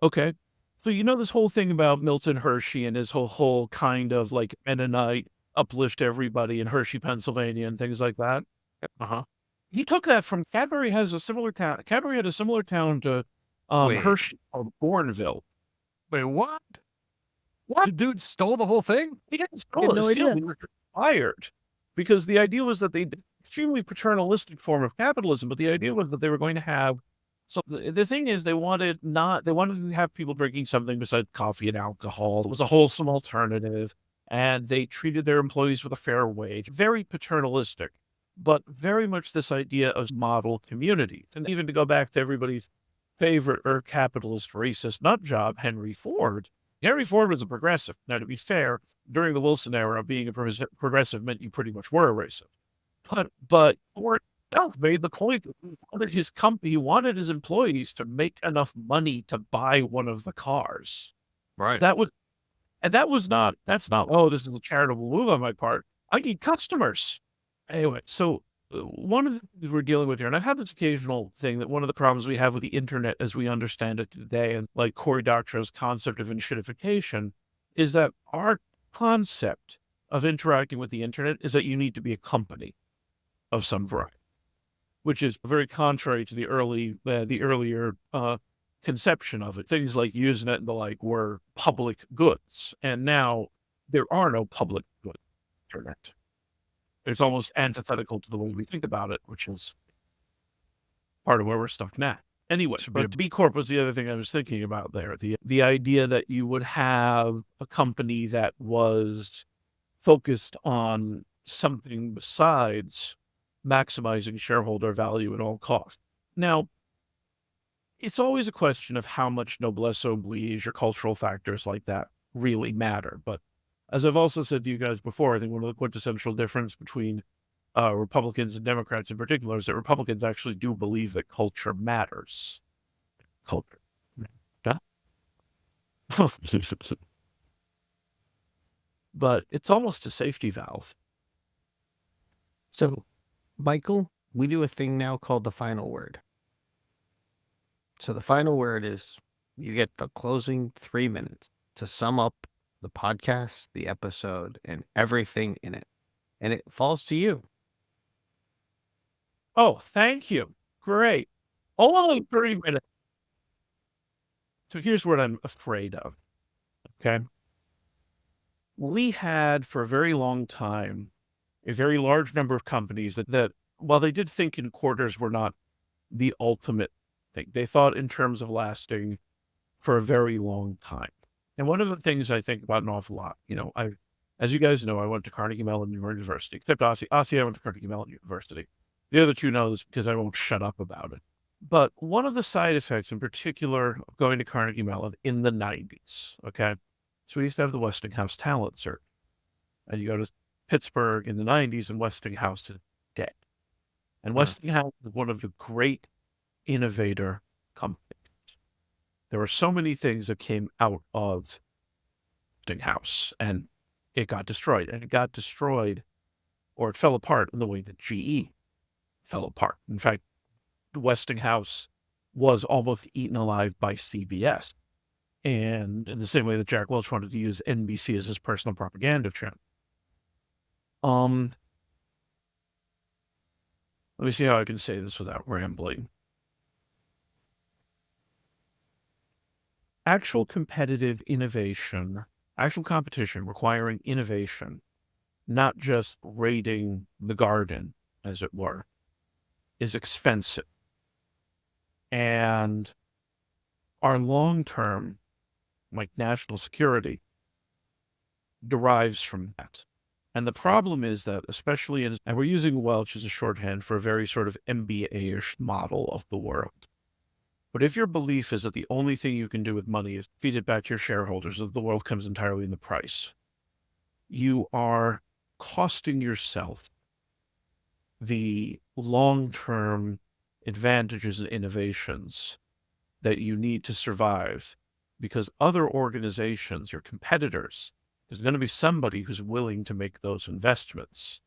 Okay. So you know this whole thing about Milton Hershey and his whole kind of like Mennonite uplift everybody in Hershey, Pennsylvania and things like that? Uh-huh. He took that from Cadbury has a similar town. Cadbury had a similar town to Wait. Hershey called Bourneville. Wait, what? What? The dude stole the whole thing? He didn't I steal had it. no Steal. idea. We were fired because the idea was that they extremely paternalistic form of capitalism, but the idea was that they were going to have. So the thing is, they wanted to have people drinking something besides coffee and alcohol. It was a wholesome alternative, and they treated their employees with a fair wage. Very paternalistic, but very much this idea of model community. And even to go back to everybody's favorite capitalist racist nut job, Henry Ford. Henry Ford was a progressive. Now, to be fair, during the Wilson era, being a progressive meant you pretty much were a racist. But Ford himself made the point that he wanted his employees to make enough money to buy one of the cars. Right. That's not, oh, this is a charitable move on my part. I need customers. Anyway, so one of the things we're dealing with here, and I've had this occasional thing that one of the problems we have with the internet as we understand it today, and like Cory Doctorow's concept of enshittification, is that our concept of interacting with the internet is that you need to be a company of some variety, which is very contrary to the earlier conception of it. Things like Usenet and the like were public goods, and now there are no public goods on the internet. It's almost antithetical to the way we think about it, which is part of where we're stuck now. Anyway, but B Corp was the other thing I was thinking about there. The idea that you would have a company that was focused on something besides maximizing shareholder value at all costs. Now, it's always a question of how much noblesse oblige or cultural factors like that really matter. But as I've also said to you guys before, I think one of the quintessential difference between Republicans and Democrats in particular is that Republicans actually do believe that culture matters. Culture. Huh? But it's almost a safety valve. So, Michael, we do a thing now called the final word. So the final word is you get the closing 3 minutes to sum up the podcast, the episode, and everything in it. And it falls to you. Oh, thank you. Great. Only 3 minutes. So here's what I'm afraid of. Okay. We had for a very long time a very large number of companies that while they did think in quarters were not the ultimate thing, they thought in terms of lasting for a very long time. And one of the things I think about an awful lot, as you guys know, I went to Carnegie Mellon University, except Ossie. I went to Carnegie Mellon University. The other two know this because I won't shut up about it. But one of the side effects in particular of going to Carnegie Mellon in the 90s, okay? So we used to have the Westinghouse Talent Search. And you go to Pittsburgh in the 90s and Westinghouse is dead. And Westinghouse is one of the great innovator companies. There were so many things that came out of Westinghouse and it got destroyed. And it got destroyed, or it fell apart in the way that GE fell apart. In fact, Westinghouse was almost eaten alive by CBS And in the same way that Jack Welch wanted to use NBC as his personal propaganda channel. Let me see how I can say this without rambling. Actual competitive innovation, actual competition requiring innovation, not just raiding the garden, as it were, is expensive. And our long-term, like national security, derives from that. And the problem is that, especially and we're using Welch as a shorthand for a very sort of MBA-ish model of the world. But if your belief is that the only thing you can do with money is feed it back to your shareholders, that the world comes entirely in the price, you are costing yourself the long-term advantages and innovations that you need to survive, because other organizations, your competitors, there's going to be somebody who's willing to make those investments.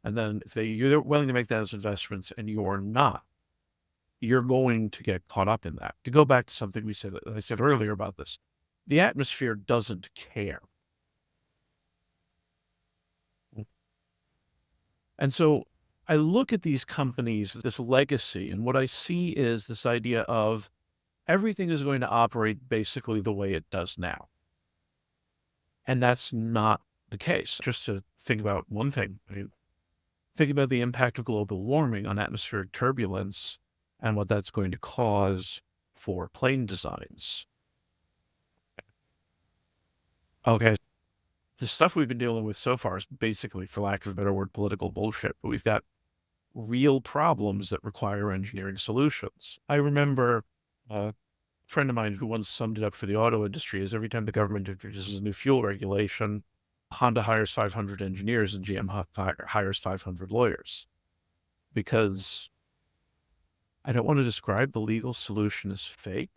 And then if you're willing to make those investments and you're not, you're going to get caught up in that. To go back to something I said earlier about this, the atmosphere doesn't care. And so I look at these companies, this legacy, and what I see is this idea of everything is going to operate basically the way it does now. And that's not the case. Just to think about one thing, think about the impact of global warming on atmospheric turbulence and what that's going to cause for plane designs. Okay, the stuff we've been dealing with so far is basically, for lack of a better word, political bullshit, but we've got real problems that require engineering solutions. I remember a friend of mine who once summed it up for the auto industry is every time the government introduces a new fuel regulation, Honda hires 500 engineers and GM hires 500 lawyers. Because I don't want to describe the legal solution as fake,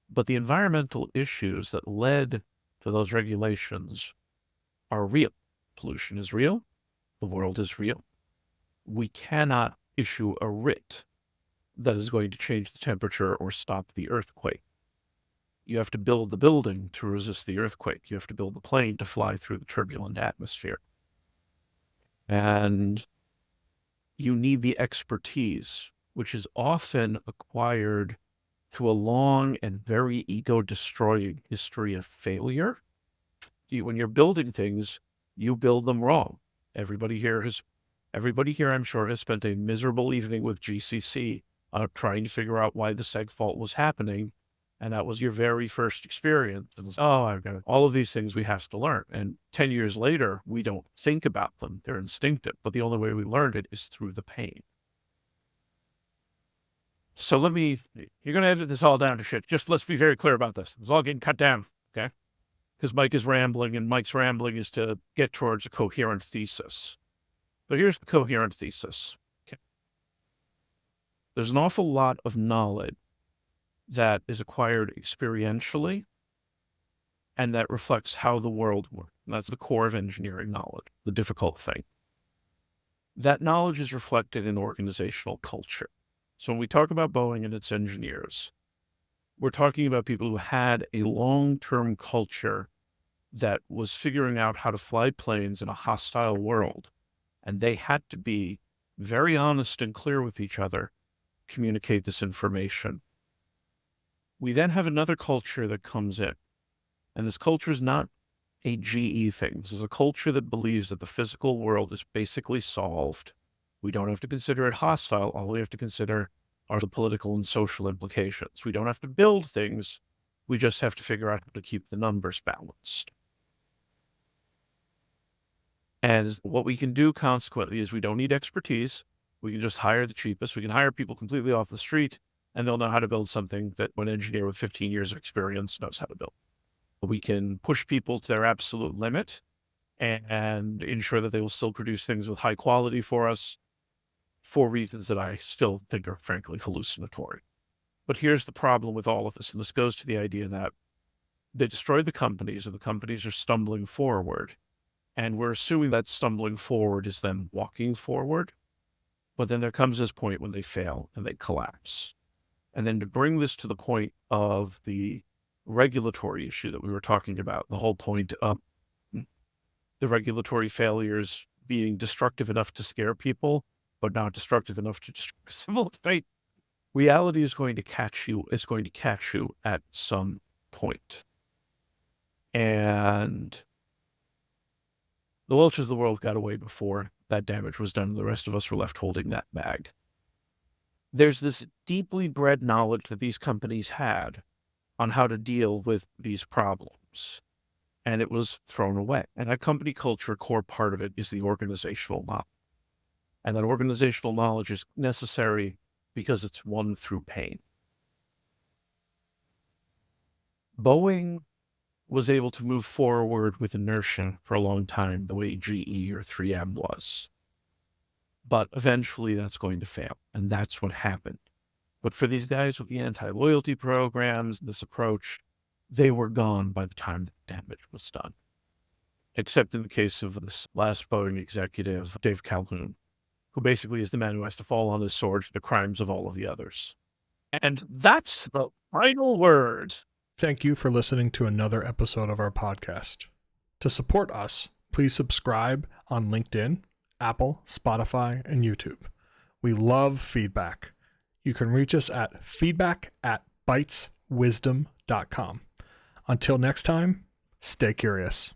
but the environmental issues that led to those regulations are real. Pollution is real. The world is real. We cannot issue a writ that is going to change the temperature or stop the earthquake. You have to build the building to resist the earthquake. You have to build the plane to fly through the turbulent atmosphere. And you need the expertise, which is often acquired through a long and very ego-destroying history of failure. When you're building things, you build them wrong. Everybody here, I'm sure, has spent a miserable evening with GCC trying to figure out why the seg fault was happening. And that was your very first experience. And I've got all of these things we have to learn. And 10 years later, we don't think about them. They're instinctive. But the only way we learned it is through the pain. So you're going to edit this all down to shit. Just let's be very clear about this. It's all getting cut down, okay? Because Mike is rambling, and Mike's rambling is to get towards a coherent thesis. But here's the coherent thesis. Okay. There's an awful lot of knowledge that is acquired experientially and that reflects how the world works. And that's the core of engineering knowledge, the difficult thing. That knowledge is reflected in organizational culture. So when we talk about Boeing and its engineers, we're talking about people who had a long-term culture that was figuring out how to fly planes in a hostile world. And they had to be very honest and clear with each other, communicate this information. We then have another culture that comes in. And this culture is not a GE thing. This is a culture that believes that the physical world is basically solved. We don't have to consider it hostile. All we have to consider are the political and social implications. We don't have to build things. We just have to figure out how to keep the numbers balanced. And what we can do consequently is we don't need expertise. We can just hire the cheapest. We can hire people completely off the street, and they'll know how to build something that one engineer with 15 years of experience knows how to build. We can push people to their absolute limit and ensure that they will still produce things with high quality for us for reasons that I still think are frankly hallucinatory. But here's the problem with all of this, and this goes to the idea that they destroyed the companies, and the companies are stumbling forward. And we're assuming that stumbling forward is them walking forward. But then there comes this point when they fail and they collapse. And then to bring this to the point of the regulatory issue that we were talking about. The whole point of the regulatory failures being destructive enough to scare people, but not destructive enough to destroy civil fate. Reality is going to catch you. It's going to catch you at some point. And the Welches of the world got away before that damage was done, and the rest of us were left holding that bag. There's this deeply bred knowledge that these companies had on how to deal with these problems, and it was thrown away. And a company culture, a core part of it is the organizational knowledge. And that organizational knowledge is necessary because it's won through pain. Boeing was able to move forward with inertia for a long time, the way GE or 3M was. But eventually that's going to fail, and that's what happened. But for these guys with the anti-loyalty programs, this approach, they were gone by the time the damage was done. Except in the case of this last Boeing executive, Dave Calhoun, who basically is the man who has to fall on his sword for the crimes of all of the others. And that's the final word. Thank you for listening to another episode of our podcast. To support us, please subscribe on LinkedIn, Apple, Spotify, and YouTube. We love feedback. You can reach us at feedback@biteswisdom.com. Until next time, stay curious.